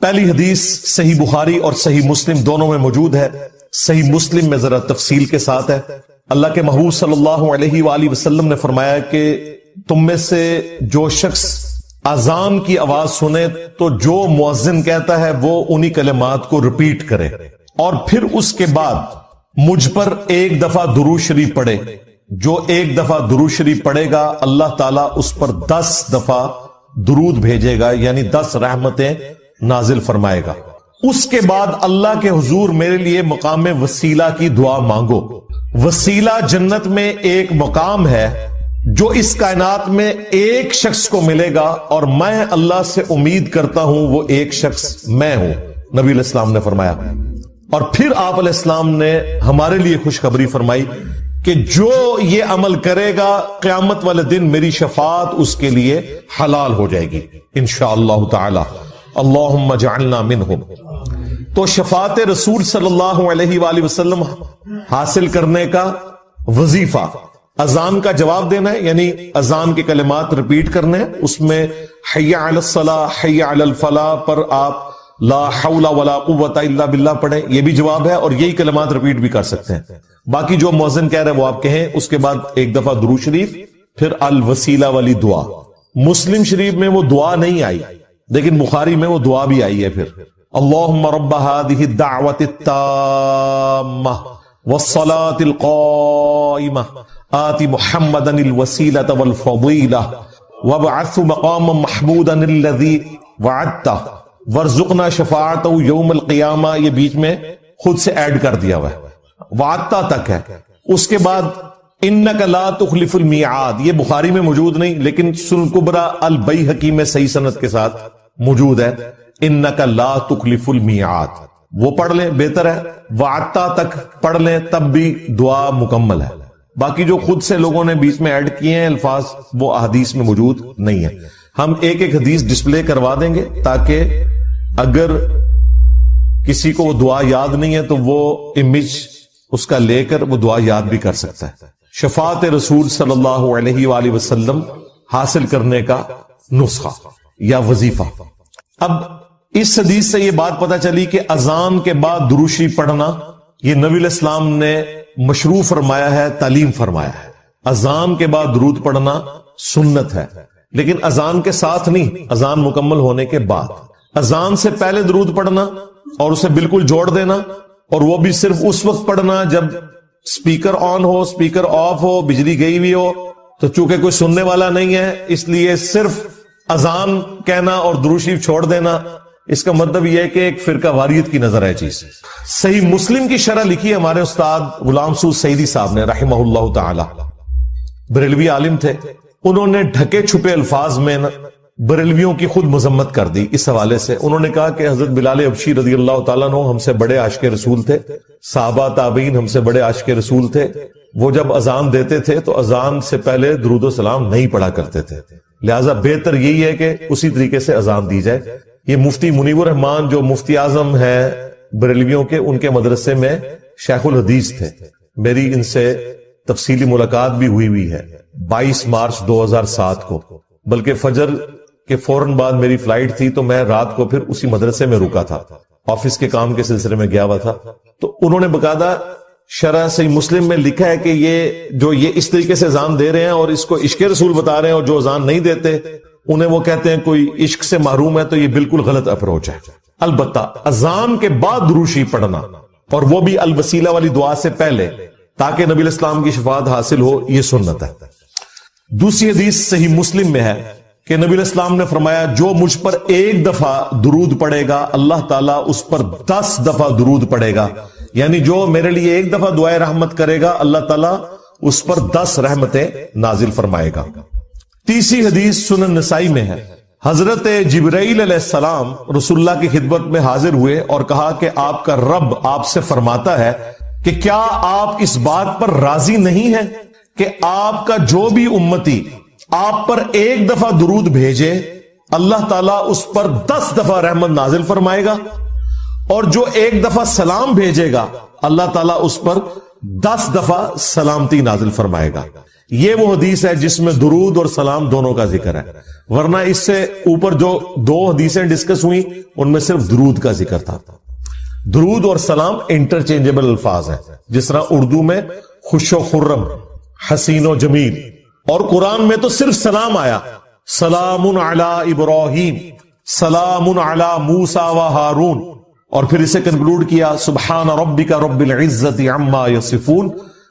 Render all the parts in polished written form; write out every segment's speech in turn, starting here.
پہلی حدیث صحیح بخاری اور صحیح مسلم دونوں میں موجود ہے. صحیح مسلم میں ذرا تفصیل کے ساتھ ہے. اللہ کے محبوب صلی اللہ علیہ وآلہ وسلم نے فرمایا کہ تم میں سے جو شخص اذان کی آواز سنے تو جو مؤذن کہتا ہے وہ انہی کلمات کو ریپیٹ کرے اور پھر اس کے بعد مجھ پر ایک دفعہ درود شریف پڑھے. جو ایک دفعہ درود شریف پڑھے گا اللہ تعالیٰ اس پر 10 دفعہ درود بھیجے گا، یعنی 10 رحمتیں نازل فرمائے گا. اس کے بعد اللہ کے حضور میرے لیے مقام وسیلہ کی دعا مانگو. وسیلہ جنت میں ایک مقام ہے جو اس کائنات میں ایک شخص کو ملے گا اور میں اللہ سے امید کرتا ہوں وہ ایک شخص میں ہوں، نبی علیہ السلام نے فرمایا. اور پھر آپ علیہ السلام نے ہمارے لیے خوشخبری فرمائی کہ جو یہ عمل کرے گا قیامت والے دن میری شفاعت اس کے لیے حلال ہو جائے گی انشاءاللہ تعالی. اللہم اجعلنا منہم. تو شفاعت رسول صلی اللہ علیہ وآلہ وسلم حاصل کرنے کا وظیفہ اذان کا جواب دینا ہے، یعنی اذان کے کلمات ریپیٹ کرنے ہیں. اس میں حی علی الصلاۃ حی علی الفلاح پر آپ لا حول ولا قوت الا باللہ پڑھیں، یہ بھی جواب ہے، اور یہی کلمات ریپیٹ بھی کر سکتے ہیں. باقی جو مؤذن کہہ رہے ہیں وہ آپ کہیں. اس کے بعد ایک دفعہ درود شریف، پھر الوسیلہ والی دعا. مسلم شریف میں وہ دعا نہیں آئی لیکن بخاری میں وہ دعا بھی آئی ہے. پھر اللہم رب هذه الدعوة التامة والصلاة القائمة آت محمدا الوسيلة والفضيلة وابعثه مقاما محمودا الذي وعدته وارزقنا شفاعته يوم القيامة. یہ بیچ میں خود سے ایڈ کر دیا ہوا ہے، وعدتا تک ہے. اس کے بعد انک لا تخلف المیعاد، یہ بخاری میں موجود نہیں لیکن سنن کبریٰ البیہقی میں صحیح سند کے ساتھ موجود ہے. انک لا تخلف المیعاد وہ پڑھ لیں بہتر ہے. وعدتا تک پڑھ لیں تب بھی دعا مکمل ہے. باقی جو خود سے لوگوں نے بیچ میں ایڈ کیے ہیں الفاظ وہ احادیث میں موجود نہیں ہے. ہم ایک ایک حدیث ڈسپلے کروا دیں گے تاکہ اگر کسی کو وہ دعا یاد نہیں ہے تو وہ امیج اس کا لے کر وہ دعا یاد بھی کر سکتا ہے. شفاعت رسول صلی اللہ علیہ وآلہ وسلم حاصل کرنے کا نسخہ یا وظیفہ. اب اس حدیث سے یہ بات پتہ چلی کہ اذان کے بعد درود شریف پڑھنا یہ نبی علیہ السلام نے مشروع فرمایا ہے، تعلیم فرمایا ہے. اذان کے بعد درود پڑھنا سنت ہے لیکن اذان کے ساتھ نہیں، اذان مکمل ہونے کے بعد. اذان سے پہلے درود پڑھنا اور اسے بالکل جوڑ دینا، اور وہ بھی صرف اس وقت پڑھنا جب سپیکر آن ہو، سپیکر آف ہو، بجلی گئی ہوئی ہو. تو چونکہ کوئی سننے والا نہیں ہے اس لیے صرف اذان کہنا اور درود شریف چھوڑ دینا، اس کا مطلب یہ ہے کہ ایک فرقہ واریت کی نظر ہے چیز. صحیح مسلم کی شرح لکھی ہمارے استاد غلام سعود سعیدی صاحب نے رحمہ اللہ تعالی، بریلوی عالم تھے. انہوں نے ڈھکے چھپے الفاظ میں بریلویوں کی خود مذمت کر دی. اس حوالے سے انہوں نے کہا کہ حضرت بلال حبشی رضی اللہ تعالیٰ عنہ ہم سے بڑے عاشق رسول تھے، صحابہ تابعین ہم سے بڑے عاشق رسول تھے. وہ جب اذان دیتے تھے تو اذان سے پہلے درود و سلام نہیں پڑھا کرتے تھے، لہٰذا بہتر یہی ہے کہ اسی طریقے سے اذان دی جائے. یہ مفتی منیب الرحمان جو مفتی اعظم ہے بریلویوں کے، ان کے مدرسے میں شیخ الحدیث تھے. میری ان سے تفصیلی ملاقات بھی ہوئی ہے 22 مارچ 2007 کو، بلکہ فجر کے فوراً بعد میری فلائٹ تھی تو میں رات کو پھر اسی مدرسے میں رکا تھا، آفس کے کام کے سلسلے میں گیا ہوا تھا. تو انہوں نے باقاعدہ شرح صحیح مسلم میں لکھا ہے کہ یہ اس طریقے سے اذان دے رہے ہیں اور اس کو عشق رسول بتا رہے ہیں، اور جو اذان نہیں دیتے انہیں وہ کہتے ہیں کوئی عشق سے محروم ہے. تو یہ بالکل غلط اپروچ ہے. البتہ اذان کے بعد درود شریف پڑھنا اور وہ بھی الوسیلہ والی دعا سے پہلے تاکہ نبی علیہ السلام کی شفاعت حاصل ہو، یہ سنت ہے. دوسری حدیث صحیح مسلم میں ہے کہ نبی علیہ السلام نے فرمایا جو مجھ پر ایک دفعہ درود پڑے گا اللہ تعالیٰ اس پر 10 دفعہ درود پڑے گا. یعنی جو میرے لیے ایک دفعہ دعائے رحمت کرے گا اللہ تعالیٰ اس پر 10 رحمتیں نازل فرمائے گا. تیسری حدیث سنن نسائی میں ہے. حضرت جبرائیل علیہ السلام رسول اللہ کی خدمت میں حاضر ہوئے اور کہا کہ آپ کا رب آپ سے فرماتا ہے کہ کیا آپ اس بات پر راضی نہیں ہیں کہ آپ کا جو بھی امتی آپ پر ایک دفعہ درود بھیجے اللہ تعالیٰ اس پر 10 دفعہ رحمت نازل فرمائے گا، اور جو ایک دفعہ سلام بھیجے گا اللہ تعالیٰ اس پر 10 دفعہ سلامتی نازل فرمائے گا. یہ وہ حدیث ہے جس میں درود اور سلام دونوں کا ذکر ہے. ورنہ اس سے اوپر جو 2 حدیثیں ڈسکس ہوئی ان میں صرف درود کا ذکر تھا. درود اور سلام انٹرچینجبل الفاظ ہیں، جس طرح اردو میں خوش و خرم، حسین و جمیل، اور قرآن میں تو صرف سلام آیا، سلام علی ابراہیم، سلام علی موسیٰ و ہارون، اور پھر اسے کنکلوڈ کیا سبحان ربک رب العزت عما یصفون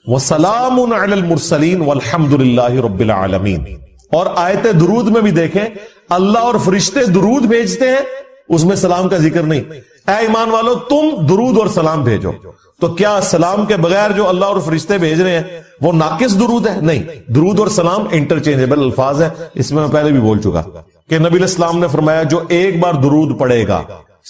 وسلام علی المرسلین والحمد للہ رب العالمین. اور آیت درود میں بھی دیکھیں اللہ اور فرشتے درود بھیجتے ہیں، اس میں سلام کا ذکر نہیں. اے ایمان والو تم درود اور سلام بھیجو. تو کیا سلام کے بغیر جو اللہ اور فرشتے بھیج رہے ہیں وہ ناقص درود ہے؟ نہیں، درود اور سلام انٹرچینجبل الفاظ ہیں. اس میں پہلے بھی بول چکا کہ نبی علیہ السلام نے فرمایا جو ایک بار درود پڑھے گا،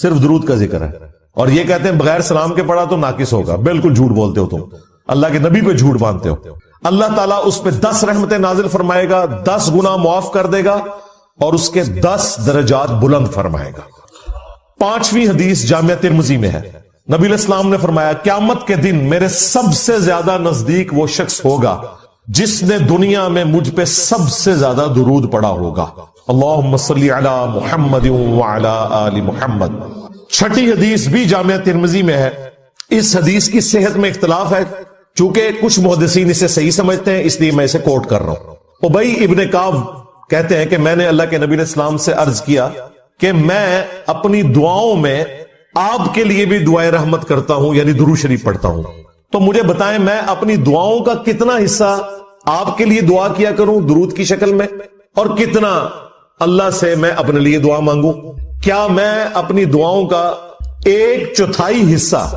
صرف درود کا ذکر ہے، اور یہ کہتے ہیں بغیر سلام کے پڑھا تو ناقص ہوگا. بالکل جھوٹ بولتے ہو تم، اللہ کے نبی پہ جھوٹ باندھتے ہو. اللہ تعالیٰ اس پہ 10 رحمتیں نازل فرمائے گا، 10 گناہ معاف کر دے گا، اور اس کے 10 درجات بلند فرمائے گا. 5ویں حدیث جامعہ ترمذی میں ہے. نبی علیہ السلام نے فرمایا قیامت کے دن میرے سب سے زیادہ نزدیک وہ شخص ہوگا جس نے دنیا میں مجھ پہ سب سے زیادہ درود پڑھا ہوگا. اللہم صلی علی محمد وعلی آل محمد. 6ٹھی حدیث بھی جامعہ ترمذی میں ہے. اس حدیث کی صحت میں اختلاف ہے، چونکہ کچھ محدثین اسے صحیح سمجھتے ہیں، اس لیے میں اسے کوٹ کر رہا ہوں. ابی ابن کعب کہتے ہیں کہ میں نے اللہ کے نبی علیہ السلام سے عرض کیا کہ میں اپنی دعاؤں میں آپ کے لیے بھی دعائے رحمت کرتا ہوں، یعنی درود شریف پڑھتا ہوں. تو مجھے بتائیں میں اپنی دعاؤں کا کتنا حصہ آپ کے لیے دعا کیا کروں درود کی شکل میں، اور کتنا اللہ سے میں اپنے لیے دعا مانگوں؟ کیا میں اپنی دعاؤں کا 1/4 حصہ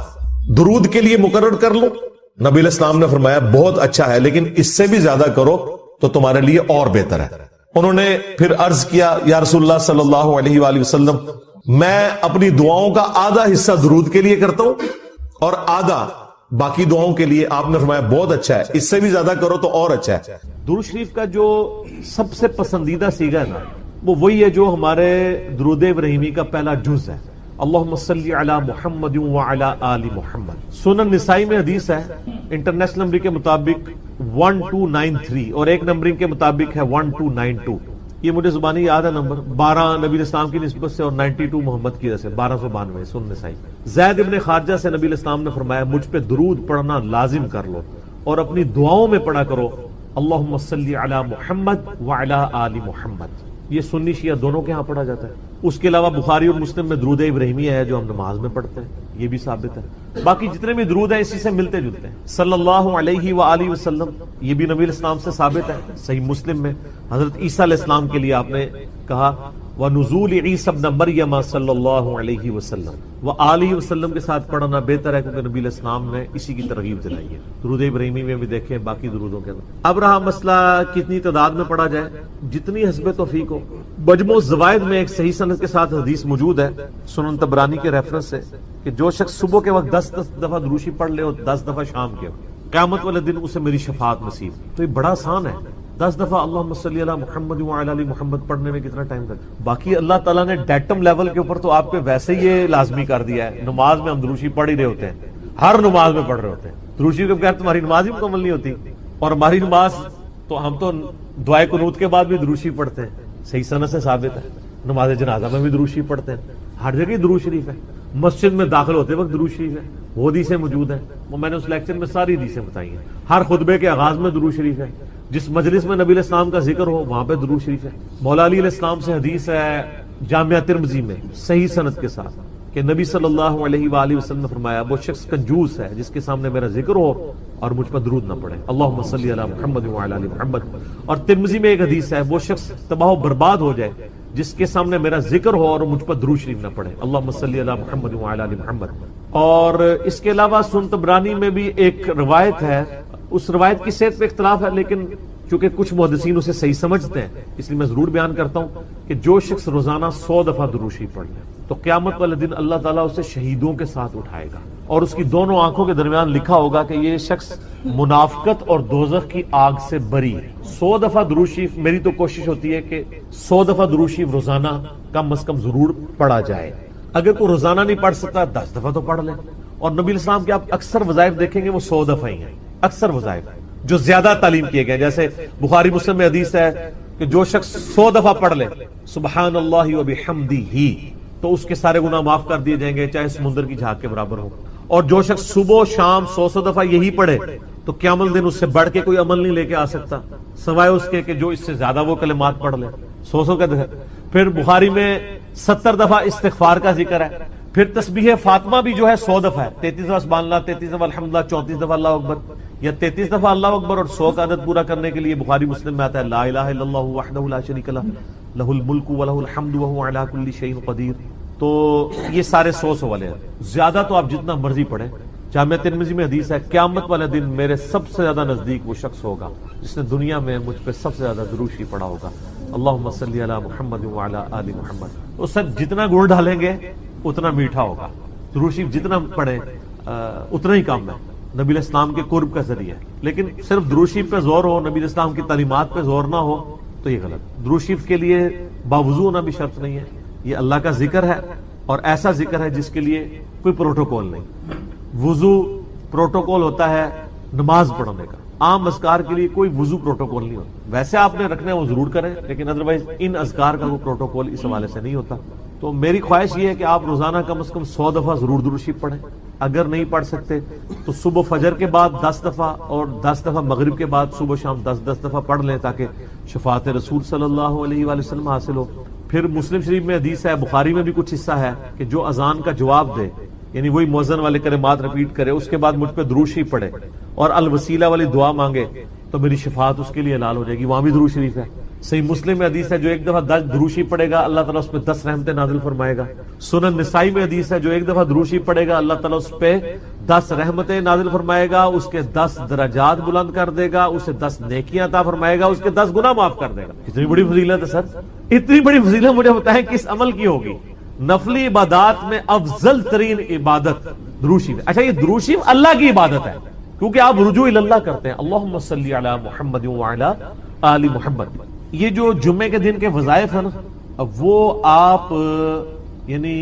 درود کے لیے مقرر کر لوں؟ نبی علیہ السلام نے فرمایا بہت اچھا ہے، لیکن اس سے بھی زیادہ کرو تو تمہارے لیے اور بہتر ہے. انہوں نے پھر عرض کیا یا رسول اللہ صلی اللہ علیہ وآلہ وسلم میں اپنی دعاؤں کا آدھا حصہ درود کے لیے کرتا ہوں اور آدھا باقی دعاؤں کے لیے. آپ نے فرمایا بہت اچھا ہے، اس سے بھی زیادہ کرو تو اور اچھا ہے. درود شریف کا جو سب سے پسندیدہ صیغہ ہے نا، وہ وہی ہے جو ہمارے درود ابراہیمی کا پہلا جز ہے، اللہم صلی علی محمد وعلی آل محمد. سنن نسائی میں حدیث ہے، انٹرنیشنل نمبر کے مطابق 1293 اور ایک نمبرنگ کے مطابق ہے 1292. یہ مجھے زبانی یاد ہے نمبر، 12 نبی علیہ السلام کی نسبت سے اور 92 محمد کی وجہ سے 1292 سنن نسائی. زید ابن خارجہ سے نبی علیہ السلام نے فرمایا مجھ پہ درود پڑھنا لازم کر لو اور اپنی دعاؤں میں پڑھا کرو اللہم صلی علی محمد وعلی آل محمد. یہ سنی شیعہ دونوں کے ہاں پڑھا جاتا ہے. اس کے علاوہ بخاری اور مسلم میں درود ابراہیمی ہے جو ہم نماز میں پڑھتے ہیں، یہ بھی ثابت ہے. باقی جتنے بھی درود ہیں اسی سے ملتے جلتے ہیں. صلی اللہ علیہ وآلہ وسلم یہ بھی نبی علیہ السلام سے ثابت ہے. صحیح مسلم میں حضرت عیسیٰ علیہ السلام کے لیے آپ نے کہا وَنُزُولِ عِیسَى ابْنَ مَرْیَمَ صلی اللہ علیہ وسلم وآلہ وسلم کے ساتھ پڑھنا بہتر ہے، کیونکہ نبی علیہ السلام نے اسی کی ترغیب دلائی ہے. درود ابراہیمی میں بھی دیکھیں، باقی درودوں کے اندر. اب رہا مسئلہ کتنی تعداد میں پڑھا جائے، جتنی حسب توفیق ہو. مجموع الزوائد میں ایک صحیح سند کے ساتھ حدیث موجود ہے سنن طبرانی کے ریفرنس سے کہ جو شخص صبح کے وقت 10 دفعہ درود شریف پڑھ لے اور 10 دفعہ شام کے وقت، قیامت والے دن اسے میری شفاعت نصیب. تو یہ بڑا آسان ہے، 10 دفعہ اللہم صلی علی محمد وعلی آل محمد پڑھنے میں کتنا ٹائم لگتا ہے. باقی اللہ تعالیٰ نے ڈیٹم لیول کے اوپر تو آپ پہ ویسے ہی یہ لازمی کر دیا ہے. نماز میں ہم درود شریف پڑھ ہی رہے ہوتے ہیں، ہر نماز میں پڑھ رہے ہوتے ہیں. درود شریف کے بغیر تمہاری نماز ہی مکمل نہیں ہوتی. اور ہماری نماز تو ہم تو دعائے قنوت کے بعد بھی درود شریف پڑھتے ہیں، صحیح سند سے ثابت ہے. نماز جنازہ میں بھی درود شریف پڑھتے ہیں، ہر جگہ درود شریف ہے. مسجد میں داخل ہوتے وقت درود شریف ہے، وہ حدیثیں موجود ہیں، وہ میں نے اس لیکچر میں ساری حدیثیں بتائی ہیں. ہر خطبے کے آغاز میں درود شریف ہے، جس مجلس میں نبی علیہ السلام کا ذکر ہو وہاں پہ درود شریف ہے. مولا علی علیہ السلام سے حدیث ہے جامعہ ترمذی میں صحیح سند کے ساتھ کہ نبی صلی اللہ علیہ وآلہ وسلم نے فرمایا وہ شخص کنجوس ہے جس کے سامنے میرا ذکر ہو اور مجھ پر درود نہ پڑھے، اللہم صلی علی محمد وعلی آل محمد. اور ترمذی میں ایک حدیث ہے وہ شخص تباہ و برباد ہو جائے جس کے سامنے میرا ذکر ہو اور مجھ پر درود شریف نہ پڑھے، اللہم صلی علی محمد وعلی آل محمد. اور اس کے علاوہ سنن طبرانی میں بھی ایک روایت ہے، اس روایت کی صحت پہ اختلاف ہے، لیکن چونکہ کچھ محدثین اسے صحیح سمجھتے ہیں اس لیے میں ضرور بیان کرتا ہوں کہ جو شخص روزانہ 100 دفعہ درود شریف پڑھ لے تو قیامت والے دن اللہ تعالیٰ اسے شہیدوں کے ساتھ اٹھائے گا اور اس کی دونوں آنکھوں کے درمیان لکھا ہوگا کہ یہ شخص منافقت اور دوزخ کی آگ سے بری ہے. 100 دفعہ درود شریف، میری تو کوشش ہوتی ہے کہ 100 دفعہ درود شریف روزانہ کم از کم ضرور پڑھا جائے. اگر کوئی روزانہ نہیں پڑھ سکتا 10 دفعہ تو پڑھ لیں. اور نبی علیہ السلام کے آپ اکثر وظائف دیکھیں گے وہ 100 دفعہ ہی ہیں، اکثر وظائف جو زیادہ تعلیم کیے گئے. جیسے بخاری مسلم میں حدیث ہے کہ جو شخص 100 دفعہ پڑھ لے سبحان اللہ و بحمدہ تو اس کے سارے گناہ معاف کر دیے جائیں گے، چاہے سمندر کی جھاگ کے برابر ہو. اور جو شخص صبح و شام 100 دفعہ یہی پڑھے تو قیامت دن اس سے بڑھ کے کوئی عمل نہیں لے کے آ سکتا سوائے اس کے کہ جو اس سے زیادہ وہ کلمات پڑھ لے. 100 کا دفعہ. پھر بخاری میں 70 دفعہ استغفار کا ذکر ہے. پھر تسبیح فاطمہ بھی جو ہے 100 دفعہ ہے. 33 دفعہ سبحان اللہ، 33 دفعہ الحمدللہ، 34 دفعہ اللہ اکبر، یا 33 دفعہ اللہ اکبر اور 100 کا عدد پورا کرنے کے لیے بخاری مسلم میں آتا ہے لا الہ الا اللہ وحدہ لا شریک لہ لہ الملک ولہ الحمد وہو علی کل شیء قدیر. تو یہ سارے 100 والے ہیں. زیادہ تو آپ جتنا مرضی پڑھیں. جامع ترمذی میں حدیث ہے قیامت والے دن میرے سب سے زیادہ نزدیک وہ شخص ہوگا جس نے دنیا میں مجھ پہ سب سے زیادہ درود شریف پڑھا ہوگا. اللہم صلی علی محمد وعلی آل محمد. تو سر جتنا گڑ ڈالیں گے اتنا میٹھا ہوگا. درود شریف جتنا پڑھیں اتنا ہی کام ہے. نبی علیہ السلام کے قرب کا ذریعہ ہے. لیکن صرف درود شریف پہ زور ہو، نبی علیہ السلام کی تعلیمات پہ زور نہ ہو تو یہ غلط. درود شریف کے لیے باوضو ہونا بھی شرط نہیں ہے. یہ اللہ کا ذکر ہے اور ایسا ذکر ہے جس کے لیے کوئی پروٹوکول نہیں. وضو پروٹوکول ہوتا ہے نماز پڑھنے کا. عام اذکار کے لیے کوئی وضو پروٹوکول نہیں ہوتا. ویسے آپ نے رکھنا ہے وہ ضرور کریں، لیکن ادروائز ان اذکار کا وہ پروٹوکول اس حوالے سے نہیں ہوتا. تو میری خواہش یہ ہے کہ آپ روزانہ کم از کم 100 دفعہ ضرور درود شریف پڑھیں. اگر نہیں پڑھ سکتے تو صبح فجر کے بعد 10 دفعہ اور 10 دفعہ مغرب کے بعد صبح شام 10 دفعہ پڑھ لیں تاکہ شفاعت رسول صلی اللہ علیہ وآلہ وسلم حاصل ہو. پھر مسلم شریف میں حدیث ہے، بخاری میں بھی کچھ حصہ ہے کہ جو اذان کا جواب دے، یعنی وہی مؤذن والے کلمات رپیٹ کرے، اس کے بعد مجھ پہ درود شریف پڑھے اور الوسیلہ والی دعا مانگے تو میری شفاعت اس کے لیے حلال ہو جائے گی. وہاں بھی درود شریف ہے. صحیح مسلم میں حدیث ہے جو ایک دفعہ 10 درود شریف پڑھے گا اللہ تعالیٰ اس پہ 10 رحمتیں نازل فرمائے گا. سنن نسائی میں حدیث ہے جو ایک دفعہ درود شریف پڑھے گا اللہ تعالیٰ اس پہ 10 رحمتیں نازل فرمائے گا، اس کے 10 درجات بلند کر دے گا، اسے 10 نیکیاں عطا فرمائے گا، اس کے 10 گناہ معاف کر دے گا. اتنی بڑی فضیلت ہے سر. اتنی بڑی فضیلت مجھے بتائیں کس عمل کی ہوگی؟ نفلی عبادات میں افضل ترین عبادت درود شریف. اچھا یہ درود شریف اللہ کی عبادت ہے کیونکہ آپ رجوع اللہ کرتے ہیں. اللہم صلی علی محمد وعلی آل محمد. یہ جو جمعے کے دن کے وظائف ہیں نا وہ آپ یعنی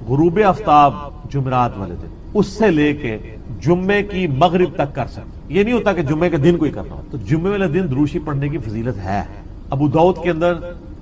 غروب آفتاب جمعرات والے دن اس سے لے کے جمعے کی مغرب تک کر سکتے. یہ نہیں ہوتا کہ جمعے کے دن کوئی کرنا ہو. تو جمعے والے دن درود شریف پڑھنے کی فضیلت ہے. ابو داؤد کے اندر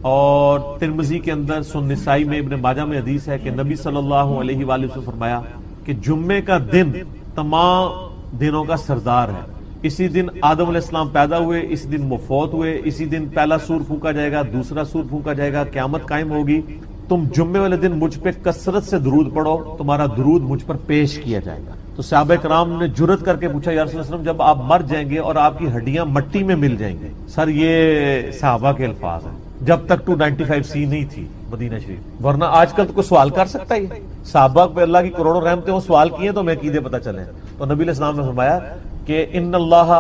اور ترمذی کے اندر، سنن نسائی میں، ابن ماجہ میں حدیث ہے کہ نبی صلی اللہ علیہ وآلہ وسلم فرمایا کہ جمعے کا دن تمام دنوں کا سردار ہے. اسی دن آدم علیہ السلام پیدا ہوئے، اسی دن وہ فوت ہوئے، اسی دن پہلا سور پھونکا جائے گا، دوسرا سور پھونکا جائے گا، قیامت قائم ہوگی. تم جمعے والے دن مجھ پہ کثرت سے درود پڑھو، تمہارا درود مجھ پر پیش کیا جائے گا. تو صحابہ کرام نے جرت کر کے پوچھا یا رسول اللہ صلی اللہ علیہ وسلم جب آپ مر جائیں گے اور آپ کی ہڈیاں مٹی میں مل جائیں گے. سر یہ صحابہ کے الفاظ ہیں جب تک 295C نہیں تھی مدینہ شریف. ورنہ آج کل تو کوئی سوال کر سکتا ہے؟ صحابہ پہ اللہ کی کروڑوں رحمتیں وہ سوال کیے تو ہمیں عقیدے پتہ چلے. تو نبی علیہ السلام نے فرمایا کہ ان اللہ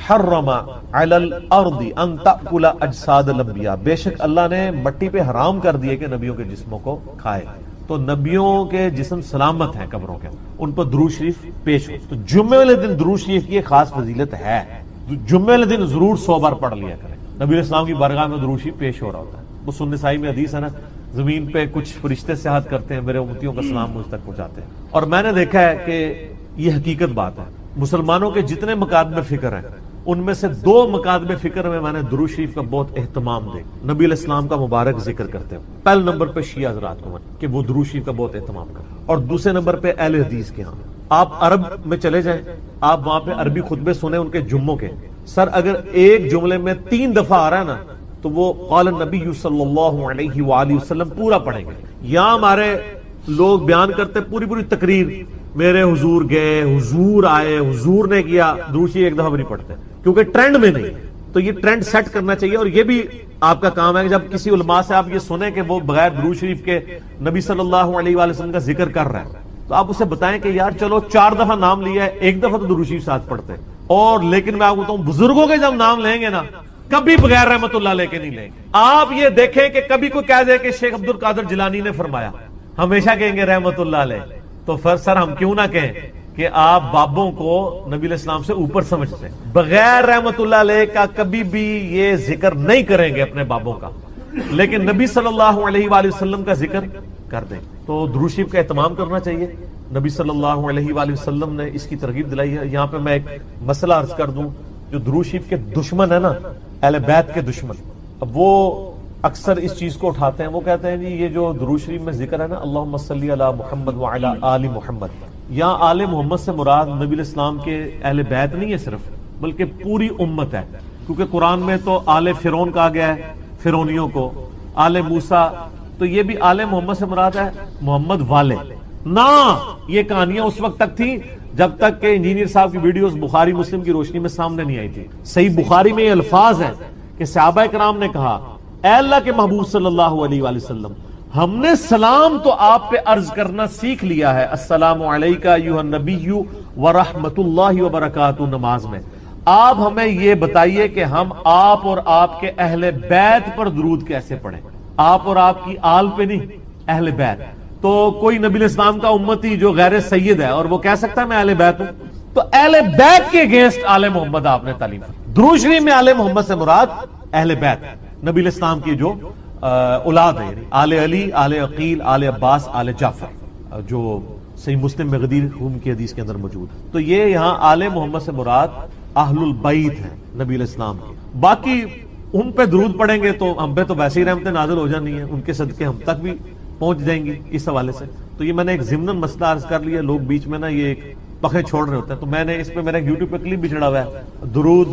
حرم علی الارض ان تأکل اجساد الانبیاء. بے شک اللہ نے مٹی پہ حرام کر دیے کہ نبیوں کے جسموں کو کھائے. تو نبیوں کے جسم سلامت ہیں قبروں کے، ان پر درود شریف پیش ہو. تو جمعے والے دن درود شریف کی ایک خاص فضیلت ہے. جمعے والے دن ضرور 100 بار پڑھ لیا کریں. نبی علیہ السلام کی بارگاہ میں درود شریف پیش ہو رہا ہوتا ہے. وہ سنن نسائی میں حدیث ہے نا، زمین پہ کچھ فرشتے سیاحت کرتے ہیں، میرے امتیوں کا سلام مجھ تک پہنچاتے ہیں. اور میں نے دیکھا ہے کہ یہ حقیقت بات ہے. مسلمانوں کے جتنے مقادم فکر ہیں ان میں سے 2 مقادم فکر میں نے درود شریف کا بہت اہتمام دے. نبی علیہ السلام کا مبارک ذکر کرتے ہیں. پہلے نمبر پہ شیعہ حضرات کو کہ وہ درود شریف کا بہت اہتمام کرتے ہیں، اور دوسرے نمبر پہ اہل حدیث کے ہاں. آپ عرب میں چلے جائیں، آپ وہاں پہ عربی خطبے سنیں ان کے جمعوں کے. سر اگر ایک جملے میں 3 دفعہ آ رہا ہے نا تو وہ قال النبی صلی اللہ علیہ وآلہ وسلم پورا پڑھیں گے. یہاں ہمارے لوگ بیان کرتے پوری تقریر، میرے حضور گئے، حضور آئے، حضور نے کیا، درود شریف ایک دفعہ بھی نہیں پڑھتے کیونکہ ٹرینڈ میں نہیں. تو یہ ٹرینڈ سیٹ کرنا چاہیے. اور یہ بھی آپ کا کام ہے کہ جب کسی علماء سے آپ یہ سنیں کہ وہ بغیر درود شریف کے نبی صلی اللہ علیہ وآلہ وسلم کا ذکر کر رہا ہے تو آپ اسے بتائیں کہ یار چلو 4 دفعہ نام لیا ہے، 1 دفعہ تو درود شریف ساتھ پڑھتے ہیں. اور لیکن میں آپ کو بتاؤں بزرگوں کے جب نام لیں گے نا کبھی بغیر رحمت اللہ لے کے نہیں لیں گے. آپ یہ دیکھیں کہ کبھی کوئی کہہ دے کہ شیخ عبد القادر جیلانی نے فرمایا، ہمیشہ کہیں گے رحمت اللہ علیہ. تو پھر سر ہم کیوں نہ کہیں کہ آپ بابوں کو نبی علیہ السلام سے اوپر سمجھتے ہیں. بغیر رحمت اللہ علیہ کا کبھی بھی یہ ذکر نہیں کریں گے اپنے بابوں کا، لیکن نبی صلی اللہ علیہ وآلہ وسلم کا ذکر کر دیں. تو درود شریف کا اہتمام کرنا چاہیے. نبی صلی اللہ علیہ وآلہ وسلم نے اس کی ترغیب دلائی ہے. یہاں پہ میں ایک مسئلہ عرض کر دوں، جو درود شریف کے دشمن ہے نا، اہل بیت کے دشمن، اب وہ اکثر اس چیز کو اٹھاتے ہیں، وہ کہتے ہیں جی یہ جو درود شریف میں ذکر ہے نا اللہم صلی علی محمد وعلی آل محمد، یہاں آل محمد سے مراد نبی علیہ السلام کے اہل بیت نہیں ہے صرف، بلکہ پوری امت ہے، کیونکہ قرآن میں تو آل فرعون کہا گیا ہے فرعونیوں کو، آل موسیٰ، تو یہ بھی آل محمد سے مراد ہے محمد والے نہ۔ یہ کہانیاں اس وقت تک تھی جب تک کہ انجینئر صاحب کی ویڈیوز بخاری مسلم کی روشنی میں سامنے نہیں آئی تھی۔ صحیح بخاری میں یہ الفاظ ہیں کہ صحابہ کرام نے کہا اے اللہ کے محبوب صلی اللہ علیہ وآلہ وسلم، ہم نے سلام تو آپ پہ عرض کرنا سیکھ لیا ہے، السلام علیکہ ایھا النبی ورحمۃ اللہ وبرکاتہ، نماز میں آپ ہمیں یہ بتائیے کہ ہم آپ اور آپ کے اہل بیت پر درود کیسے پڑھیں، آپ اور آپ کی آل پہ نہیں، اہل بیت۔ تو کوئی نبی علیہ السلام کا امتی جو غیر سید ہے اور وہ کہہ سکتا ہے میں اہل بیت ہوں، تو اہل بیت کے اگینسٹ آل محمد آپ نے تعلیم دی۔ درود شریف میں آل محمد سے مراد اہل بیت، نبی علیہ السلام کی جو اولاد ہے، یعنی آل علی، آل عقیل، آل عباس، آل جعفر، جو صحیح مسلم میں غدیر خون کی حدیث کے اندر موجود ہے۔ تو یہ یہاں آل محمد سے مراد اہل البیت ہیں نبی علیہ السلام کی۔ باقی ان پہ درود پڑھیں گے تو ہم پہ تو ویسے ہی رحمتیں نازل ہو جانی ہیں، ان کے صدقے ہم تک بھی پہنچ جائیں گی اس حوالے سے۔ تو یہ میں نے ایک ضمناً مسئلہ عرض کر لیا، لوگ بیچ میں نا یہ ایک پخے چھوڑ رہے ہوتے ہیں، تو میں نے اس پہ میرا یوٹیوب پہ کلپ بھی چڑھا ہوا ہے درود